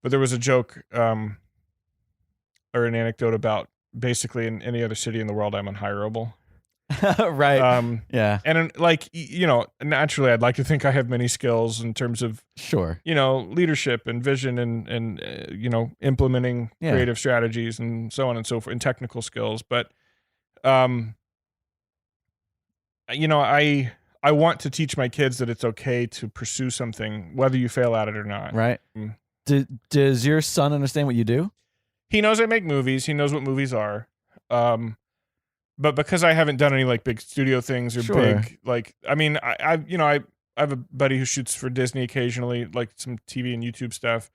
But there was a joke or an anecdote about basically in any other city in the world, I'm unhireable. Right. Yeah. And naturally I'd like to think I have many skills in terms of, Sure. leadership and vision and implementing creative strategies and so on and so forth, and technical skills. But, I want to teach my kids that it's okay to pursue something, whether you fail at it or not. Right. Does your son understand what you do? He knows I make movies. He knows what movies are. But because I haven't done any like big studio things or big, like, I mean, I have a buddy who shoots for Disney occasionally, like some TV and YouTube stuff,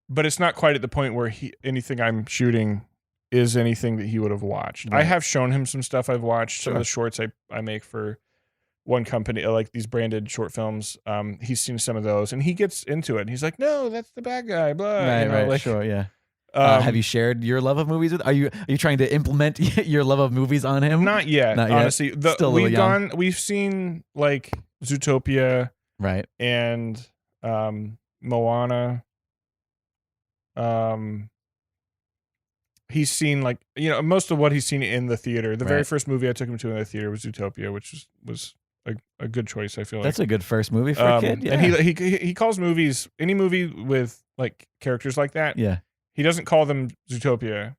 but it's not quite at the point where anything I'm shooting is anything that he would have watched. Right. I have shown him some stuff I've watched, some of the shorts I make for one company, like these branded short films. He's seen some of those and he gets into it and he's like, no, that's the bad guy, blah. Right, like, sure, yeah. Have you shared your love of movies with? Are you trying to implement your love of movies on him? Not yet, honestly. Still We've seen like Zootopia, right, and Moana. He's seen like most of what he's seen in the theater. The very first movie I took him to in the theater was Zootopia, which was a good choice. I feel like that's a good first movie for a kid. Yeah. And he calls movies, any movie with like characters like that. Yeah. He doesn't call them Zootopia.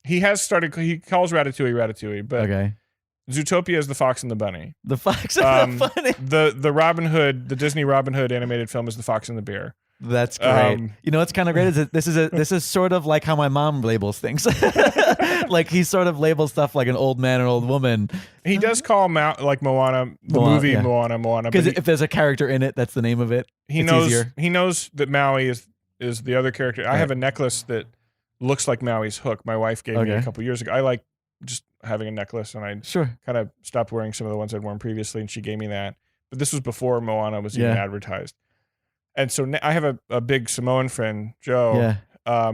He calls Ratatouille, but okay. Zootopia is the Fox and the Bunny. The Fox and the Bunny. The Robin Hood, the Disney Robin Hood animated film is the Fox and the Bear. That's great. What's kind of great is that this is sort of like how my mom labels things. Like he sort of labels stuff like an old man and old woman. He does call like Moana, movie Moana. Because if there's a character in it, that's the name of it. He knows that Maui is the other character. Right. I have a necklace that looks like Maui's hook. My wife gave me a couple years ago. I like just having a necklace, and I kind of stopped wearing some of the ones I'd worn previously, and she gave me that. But this was before Moana was even advertised. And so I have a big Samoan friend, Joe. Yeah.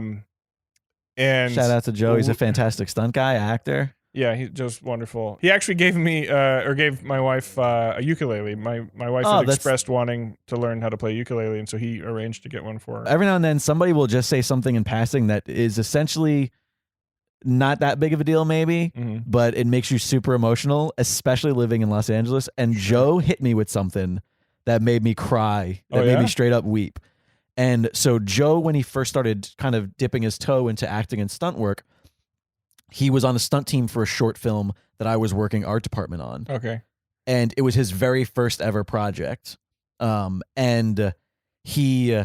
And shout out to Joe. He's a fantastic stunt guy, actor. Yeah, he's just wonderful. He actually gave me gave my wife a ukulele. My wife had expressed wanting to learn how to play ukulele, and so he arranged to get one for her. Every now and then somebody will just say something in passing that is essentially not that big of a deal maybe, but it makes you super emotional, especially living in Los Angeles. And Joe hit me with something that made me cry, that made me straight up weep. And so Joe, when he first started kind of dipping his toe into acting and stunt work, he was on the stunt team for a short film that I was working art department on. Okay. And it was his very first ever project. And he,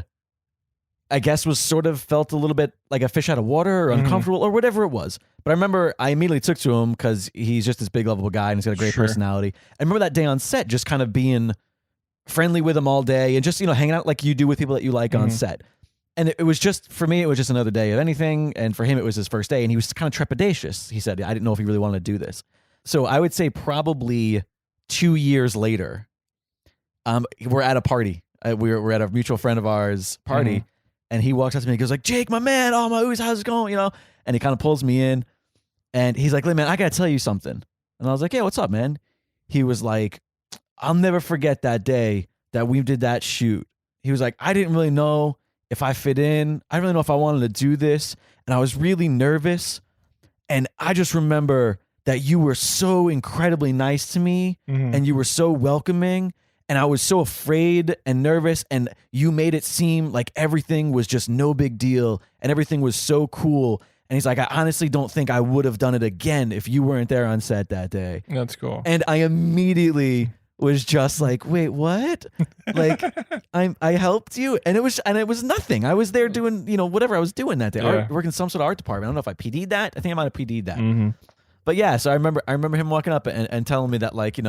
I guess, was sort of felt a little bit like a fish out of water or uncomfortable or whatever it was. But I remember I immediately took to him because he's just this big, lovable guy and he's got a great personality. I remember that day on set just kind of being friendly with him all day and just, hanging out like you do with people that you like on set. And it was just, for me, it was just another day of anything. And for him, it was his first day. And he was kind of trepidatious. He said, I didn't know if he really wanted to do this. So I would say probably 2 years later, we're at a party. We're at a mutual friend of ours party. And he walks up to me and goes like, Jake, my man, oh my ooze, how's it going? And he kind of pulls me in. And he's like, man, I got to tell you something. And I was like, yeah, what's up, man? He was like, I'll never forget that day that we did that shoot. He was like, I didn't really know if I fit in. I didn't really know if I wanted to do this. And I was really nervous. And I just remember that you were so incredibly nice to me and you were so welcoming. And I was so afraid and nervous. And you made it seem like everything was just no big deal. And everything was so cool. And he's like, I honestly don't think I would have done it again if you weren't there on set that day. That's cool. And I immediately was just like, wait, what? Like, I helped you, and it was nothing. I was there doing, whatever I was doing that day, working some sort of art department. I don't know if I PD'd that. I think I might have PD'd that. But yeah, so I remember him walking up and telling me that, like,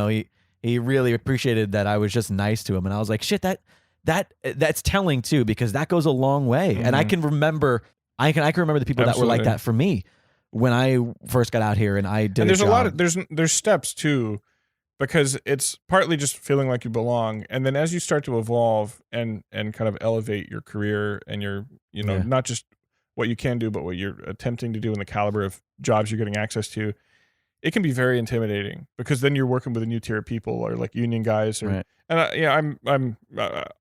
he really appreciated that I was just nice to him, and I was like, shit, that's telling too, because that goes a long way. And I can remember, I can remember the people that were like that for me when I first got out here, and I did. And there's a lot of there's steps too. Because it's partly just feeling like you belong. And then as you start to evolve and kind of elevate your career and your, not just what you can do, but what you're attempting to do and the caliber of jobs you're getting access to, it can be very intimidating because then you're working with a new tier of people or like union guys. Or, Right. And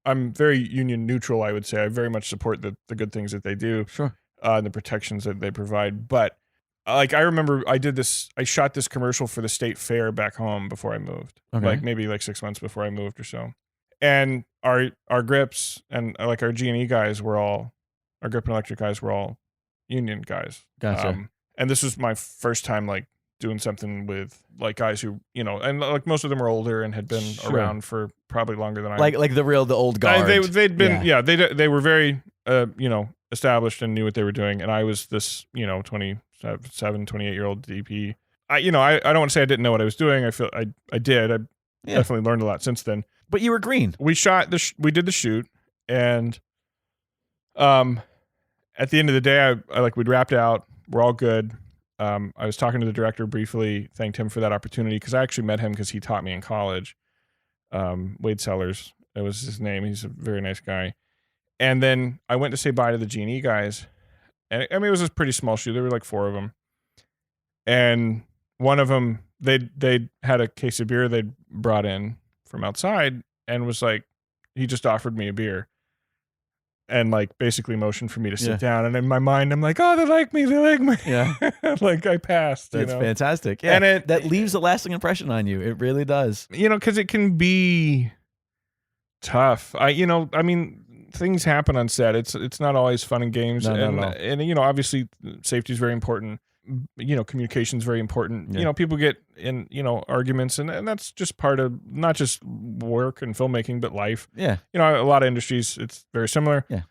I'm very union neutral. I would say I very much support the good things that they do, Sure. and the protections that they provide. But like I remember, I shot this commercial for the state fair back home before I moved, Okay. like maybe like 6 months before I moved or so. And our grips and like our G&E guys were all, our grip and electric guys were all union guys. Gotcha. And this was my first time like doing something with like guys who, and like most of them were older and had been Sure. around for probably longer than I. Like the old guard. They'd been they were very established and knew what they were doing, and I was this 27, 28-year-old DP. I don't want to say I didn't know what I was doing. I feel I did. I definitely learned a lot since then. But you were green. We shot we did the shoot, and at the end of the day, I like we'd wrapped out. We're all good. I was talking to the director briefly, thanked him for that opportunity because I actually met him because he taught me in college. Wade Sellers, that was his name. He's a very nice guy. And then I went to say bye to the G&E guys. And I mean, it was a pretty small shoot. There were like 4 of them. And one of them, they had a case of beer they'd brought in from outside and was like, he just offered me a beer. And like basically motioned for me to sit down. And in my mind, I'm like, oh, they like me. Yeah. Like I passed. That's fantastic. Yeah. And that leaves a lasting impression on you. It really does. Because it can be tough. I mean, things happen on set. It's not always fun and games. No. And obviously safety is very important. Communication is very important. Yeah. People get in, arguments and that's just part of not just work and filmmaking, but life. Yeah. A lot of industries, it's very similar. Yeah.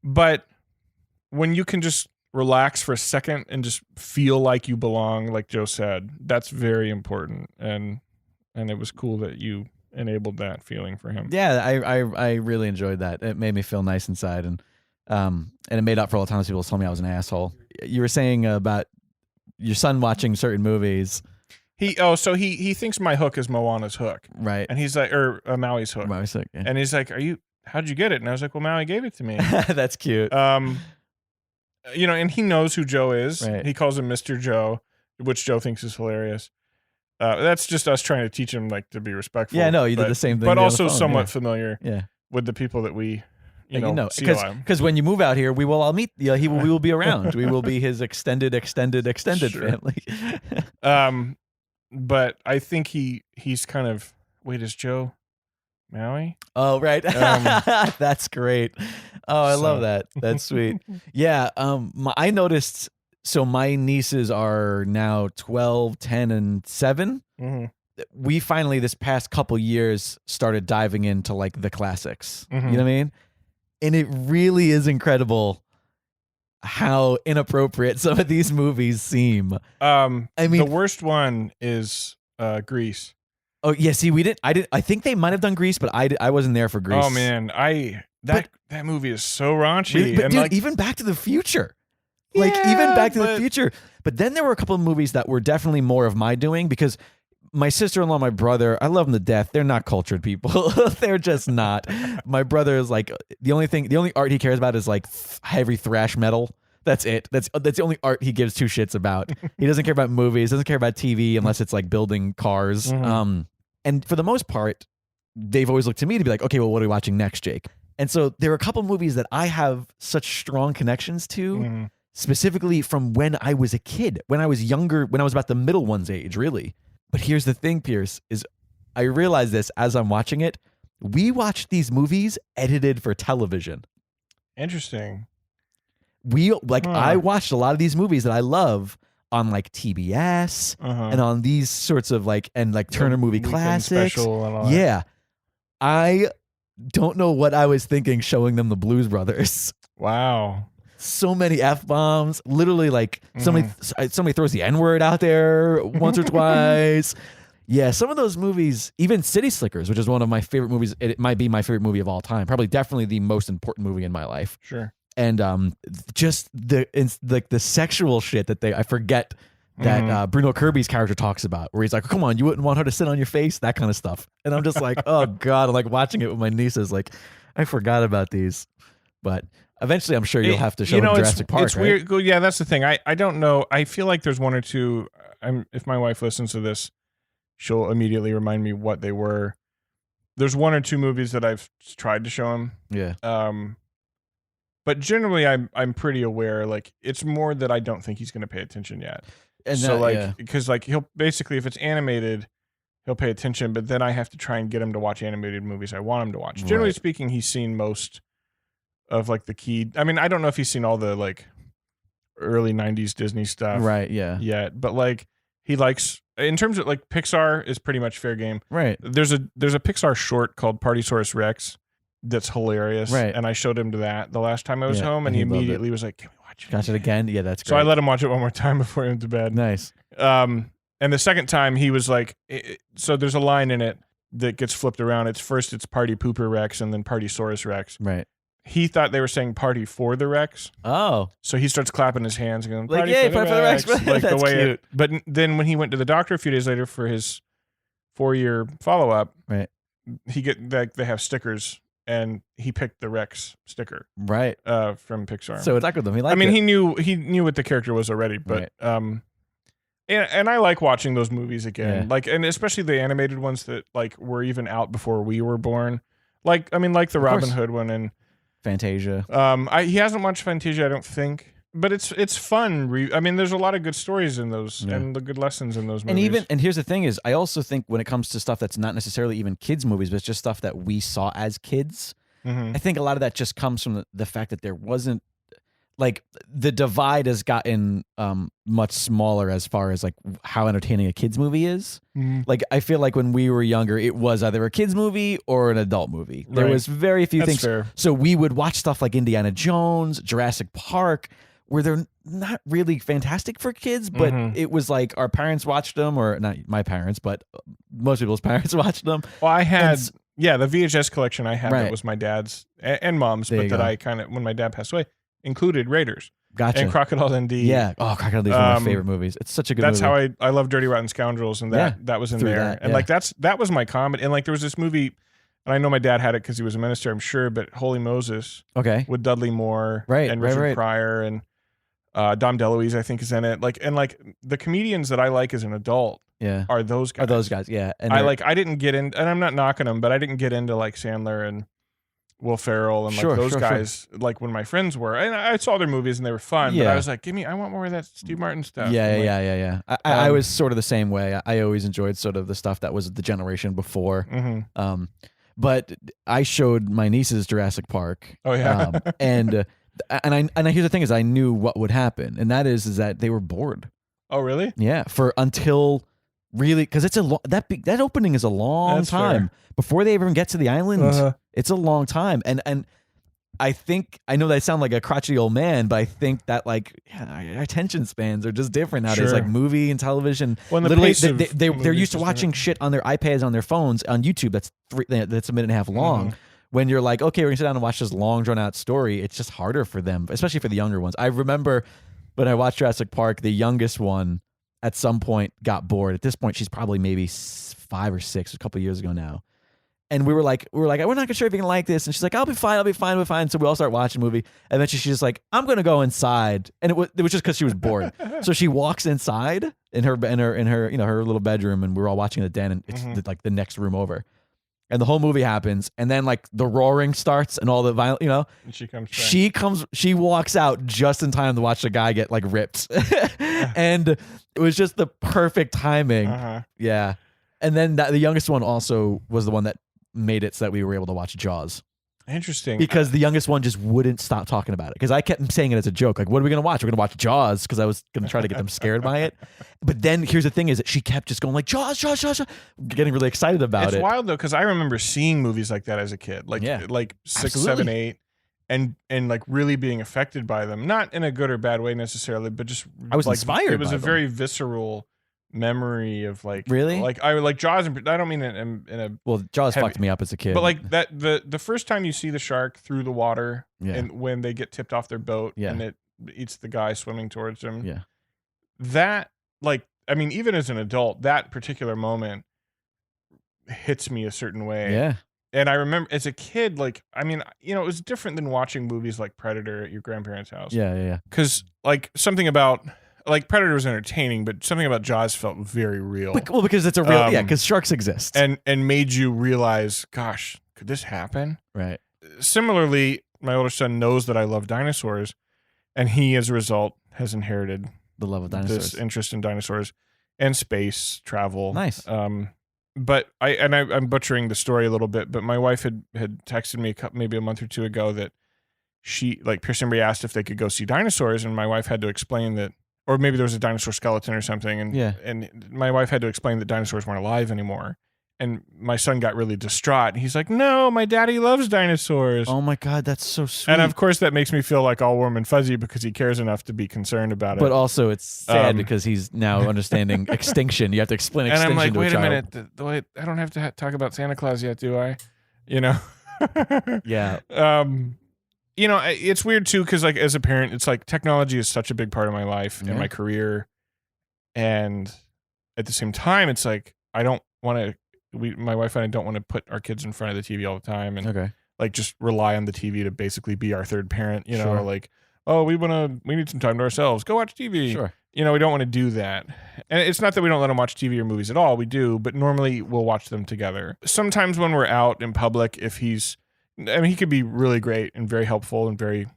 But when you can just relax for a second and just feel like you belong, like Joe said, that's very important. And it was cool that you enabled that feeling for him. Yeah, I really enjoyed that. It made me feel nice inside, and it made up for all the times people told me I was an asshole. You were saying about your son watching certain movies. He thinks my hook is Moana's hook, right? And he's like, or Maui's hook. Maui's hook, yeah. And he's like, how'd you get it? And I was like, well, Maui gave it to me. That's cute. And he knows who Joe is. Right. He calls him Mr. Joe, which Joe thinks is hilarious. That's just us trying to teach him like to be respectful. Yeah, no, you did the same thing. But on also the phone, somewhat familiar yeah. with the people that we, see a lot. Because when you move out here, we will all meet. We will be around. We will be his extended Sure. family. But I think he's kind of, wait, is Joe Maui? Oh, right. That's great. Oh, I love that. That's sweet. Yeah. I noticed. So my nieces are now 12, 10, and 7. Mm-hmm. We finally, this past couple years, started diving into like the classics. Mm-hmm. You know what I mean? And it really is incredible how inappropriate some of these movies seem. I mean, the worst one is Grease. Oh yeah, see, I think they might have done Grease, but I wasn't there for Grease. Oh man, that movie is so raunchy. Really? But and dude, like, even Back to the Future. Even Back to the but- Future. But then there were a couple of movies that were definitely more of my doing because my sister-in-law, my brother, I love them to death. They're not cultured people. They're just not. My brother is like the only art he cares about is like heavy thrash metal. That's it. That's the only art he gives 2 shits about. He doesn't care about movies, doesn't care about TV unless it's like building cars. Mm-hmm. And for the most part, they've always looked to me to be like, okay, well, what are we watching next, Jake? And so there are a couple movies that I have such strong connections to. Mm-hmm. Specifically from when I was a kid, when I was younger, when I was about the middle one's age, really. But here's the thing, Pierce, is I realize this as I'm watching it. We watched these movies edited for television. Interesting. I watched a lot of these movies that I love on like TBS and on these sorts of like Turner Movie Classics. Special and all that. Yeah. I don't know what I was thinking showing them the Blues Brothers. Wow. So many F-bombs, literally like somebody throws the N-word out there once or twice. Yeah, some of those movies, even City Slickers, which is one of my favorite movies. It might be my favorite movie of all time. Probably definitely the most important movie in my life. Sure. And just the sexual shit that I forget that Bruno Kirby's character talks about, where he's like, come on, you wouldn't want her to sit on your face, that kind of stuff. And I'm just like, oh God, I'm like watching it with my nieces, like, I forgot about these. But eventually I'm sure you'll have to show them Jurassic Park, it's right? weird. Yeah, that's the thing. I don't know. I feel like there's one or two. if my wife listens to this, she'll immediately remind me what they were. There's one or two movies that I've tried to show him. Yeah. But generally I'm pretty aware. Like, it's more that I don't think he's going to pay attention yet. And so that, yeah. because like he'll basically, if it's animated, he'll pay attention, but then I have to try and get him to watch animated movies I want him to watch. Generally Right. speaking, he's seen most of like the key. I mean, I don't know if he's seen all the like early 90s Disney stuff Right. Yeah. yet, but like he likes, in terms of like Pixar is pretty much fair game. Right. There's a Pixar short called Partysaurus Rex that's hilarious. Right. And I showed him to that the last time I was home, and he loved it. immediately was like, "Can we watch it?" Watch it again. Yeah, that's great. So I let him watch it one more time before he went to bed. Nice. And the second time he was like, so there's a line in it that gets flipped around. It's Party Pooper Rex and then Partysaurus Rex. Right. He thought they were saying party for the Rex. Oh. So he starts clapping his hands and going, Like, party yay, for the party for the Rex. Rex. Like That's the way cute. but then when he went to the doctor a few days later for his 4-year follow-up, Right. They have stickers, and he picked the Rex sticker Right. from Pixar. So it's like with them. He liked I mean, it. he knew what the character was already, but Right. and I like watching those movies again. Yeah. Like, and especially the animated ones that like were even out before we were born. Like, I mean, like the Of Robin course. Hood one, and Fantasia. he hasn't watched Fantasia, I don't think, but it's fun. I mean, there's a lot of good stories in those and the good lessons in those movies. And here's the thing is, I also think when it comes to stuff that's not necessarily even kids movies, but it's just stuff that we saw as kids, Mhm. I think a lot of that just comes from the fact that there wasn't, like, the divide has gotten much smaller as far as like how entertaining a kids movie is. Mhm. Like, I feel like when we were younger, it was either a kids movie or an adult movie. There Right. was very few That's things. fair. So we would watch stuff like Indiana Jones, Jurassic Park, where they're not really fantastic for kids, but Mhm. it was like our parents watched them, or not my parents, but most people's parents watched them. Well, I had s- the VHS collection I had Right. that was my dad's and mom's, There but you that go. I kind of, when my dad passed away, included Raiders Gotcha. and Crocodile Dundee. Yeah. Oh, Crocodile Dundee is one of my Um, favorite movies. It's such a good That's movie. how I love Dirty Rotten Scoundrels, and that was in through there. that, And yeah. like that was my comedy. And like there was this movie, and I know my dad had it because he was a minister, I'm sure, but Holy Moses Okay. with Dudley Moore Right, and right, Richard right. Pryor and Dom DeLuise, I think, is in it. Like, and like the comedians that I like as an adult Yeah. are those guys. Are those guys? Yeah. And I didn't get in, and I'm not knocking them, but I didn't get into like Sandler and Will Ferrell and like Sure, those sure. guys like when my friends were. And I saw their movies and they were fun, but Yeah. I was like, I want more of that Steve Martin stuff. Yeah, And, like, yeah. I was sort of the same way. I always enjoyed sort of the stuff that was the generation before. mhm. But I showed my nieces Jurassic Park. Oh, yeah. And here's the thing is I knew what would happen, and that is that they were bored. Oh, really? Yeah, until really, because it's that opening is a long That's time before they even get to the island. Uh-huh. It's a long time, and I think I know that I sound like a crotchety old man, but I think that like our attention spans are just different nowadays. Sure. Like movie and television, Well, and the literally pace of they're movies used to is watching shit on their iPads, on their phones, on YouTube. That's a minute and a half long. Mhm. When you're like, okay, we're gonna sit down and watch this long drawn out story, it's just harder for them, especially for the younger ones. I remember when I watched Jurassic Park, the youngest one at some point got bored. At this point, she's probably maybe 5 or 6, a couple of years ago now. And we were like, we're not sure if you can like this. And she's like, I'll be fine. So we all start watching the movie. And eventually she's just like, I'm gonna go inside. And it was just because she was bored. So she walks inside in her her little bedroom, and we're all watching the den, and it's like the next room over. And the whole movie happens, and then like the roaring starts and all the violent, And she walks out just in time to watch the guy get like ripped. And it was just the perfect timing. Uh-huh. Yeah. And then the youngest one also was the one that made it so that we were able to watch Jaws, Interesting. because the youngest one just wouldn't stop talking about it. Because I kept saying it as a joke, like, what are we gonna watch? We're gonna watch Jaws, because I was gonna try to get them scared by it. But then here's the thing: is that she kept just going like Jaws, getting really excited about It's it. wild though, because I remember seeing movies like that as a kid, like Yeah. like 6, Absolutely. 7, 8, and like really being affected by them, not in a good or bad way necessarily, but just I was like, inspired It was by a them. very visceral memory of like Really? like I like Jaws. I don't mean in a Well, Jaws heavy- fucked me up as a kid. but like that the first time you see the shark through the water, Yeah. and when they get tipped off their boat, Yeah. and it eats the guy swimming towards them. Yeah. That like I mean, even as an adult, that particular moment hits me a certain way. Yeah. And I remember as a kid, like, I mean, it was different than watching movies like Predator at your grandparents' house. Yeah. Because, like, something about like Predator was entertaining, but something about Jaws felt very real. Well, because it's a real, because sharks exist. And made you realize, gosh, could this happen? Right. Similarly, my older son knows that I love dinosaurs, and he, as a result, has inherited The love of dinosaurs. this interest in dinosaurs and space travel. Nice. But I'm butchering the story a little bit, but my wife had texted me maybe a month or two ago that somebody asked if they could go see dinosaurs, and my wife had to explain that, or maybe there was a dinosaur skeleton or something, and my wife had to explain that dinosaurs weren't alive anymore. And my son got really distraught. He's like, "No, my daddy loves dinosaurs." Oh my God, that's so sweet. And of course, that makes me feel like all warm and fuzzy because he cares enough to be concerned about it. But also, it's sad because he's now understanding extinction. You have to explain extinction and I'm like, to wait a a child. minute, wait, I don't have to talk about Santa Claus yet, do I? You know? Yeah. You know, it's weird too because like as a parent, it's like technology is such a big part of my life and my career, and at the same time, it's like I don't want to. My wife and I don't want to put our kids in front of the TV all the time and like just rely on the TV to basically be our third parent. You know, like, oh, we need some time to ourselves. Go watch TV. Sure. You know, we don't want to do that. And it's not that we don't let them watch TV or movies at all. We do, but normally we'll watch them together. Sometimes when we're out in public, if he could be really great and very helpful and very,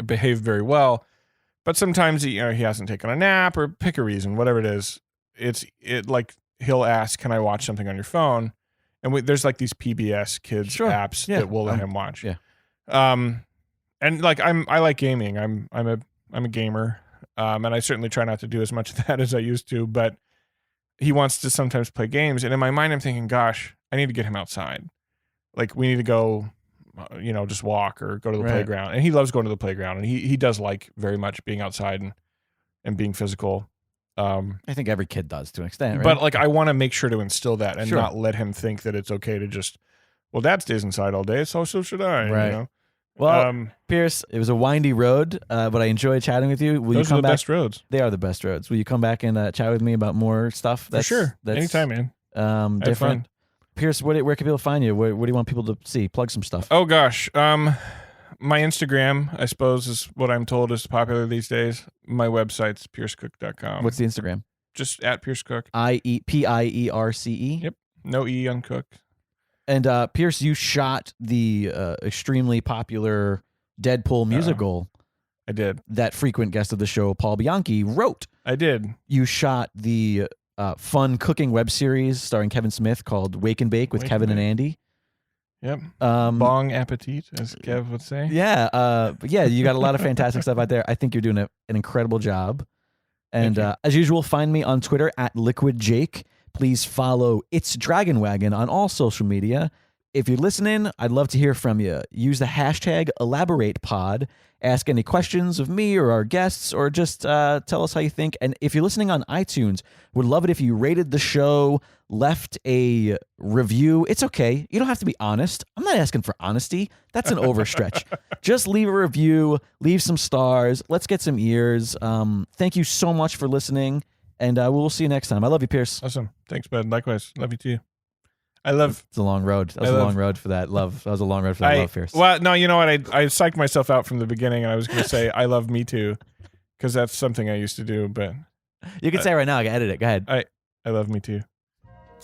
behave very well. But sometimes he hasn't taken a nap or pick a reason, whatever it is. He'll ask, "Can I watch something on your phone?" And there's like these PBS Kids apps that we'll let him watch. Yeah. And like I like gaming. I'm a gamer. And I certainly try not to do as much of that as I used to, but he wants to sometimes play games. And in my mind, I'm thinking, gosh, I need to get him outside. Like we need to go, just walk or go to the playground. And he loves going to the playground. And he does like very much being outside and being physical. I think every kid does to an extent, right? But like I want to make sure to instill that and not let him think that it's okay to just, well, dad stays inside all day, so should I. Right. You know? Well, Pierce, it was a windy road, but I enjoyed chatting with you. Will Those you come are the back? best roads. They are the best roads. Will you come back and chat with me about more stuff? For sure. Anytime, man. Different. Fun. Pierce, where can people find you? What do you want people to see? Plug some stuff. Oh gosh. My Instagram, I suppose, is what I'm told is popular these days. My website's piercecook.com. What's the Instagram? Just at piercecook. PIERCE. Yep. No E on cook. And Pierce, you shot the extremely popular Deadpool musical. I did. That frequent guest of the show, Paul Bianchi, wrote. I did. You shot the fun cooking web series starring Kevin Smith called Wake and Bake with Kevin and Andy. Yep. Bon appetit, as Kev would say. Yeah. You got a lot of fantastic stuff out there. I think you're doing an incredible job. And as usual, find me on Twitter at LiquidJake. Please follow It's Dragon Wagon on all social media. If you're listening, I'd love to hear from you. Use the hashtag #ElaboratePod. Ask any questions of me or our guests, or just tell us how you think. And if you're listening on iTunes, would love it if you rated the show, left a review. It's okay. You don't have to be honest. I'm not asking for honesty. That's an overstretch. Just leave a review, leave some stars. Let's get some ears. Thank you so much for listening, and we'll see you next time. I love you, Pierce. Awesome. Thanks, bud. Likewise. Love you too. It's a long road. That was a long road for that love. That was a long road for that love, Pierce. Well, no, you know what? I psyched myself out from the beginning, and I was going to say I love me too, because that's something I used to do. But you can say it right now. I can edit it. Go ahead. I love me too.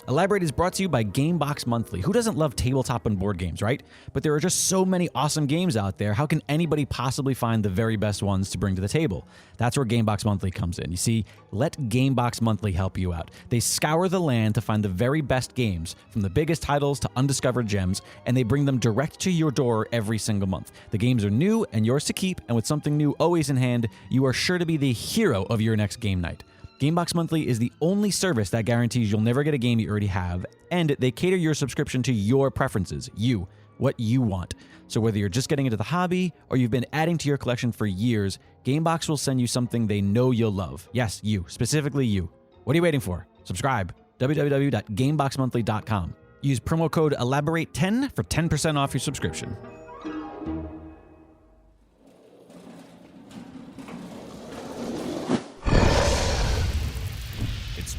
Elaborate is brought to you by GameBox Monthly. Who doesn't love tabletop and board games, right? But there are just so many awesome games out there. How can anybody possibly find the very best ones to bring to the table? That's where GameBox Monthly comes in. You see, let GameBox Monthly help you out. They scour the land to find the very best games, from the biggest titles to undiscovered gems, and they bring them direct to your door every single month. The games are new and yours to keep, and with something new always in hand, you are sure to be the hero of your next game night. GameBox Monthly is the only service that guarantees you'll never get a game you already have, and they cater your subscription to your preferences, what you want. So whether you're just getting into the hobby or you've been adding to your collection for years, GameBox will send you something they know you'll love. Yes, you, specifically you. What are you waiting for? Subscribe. www.gameboxmonthly.com. Use promo code ELABORATE10 for 10% off your subscription.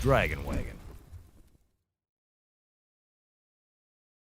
Dragon Wagon.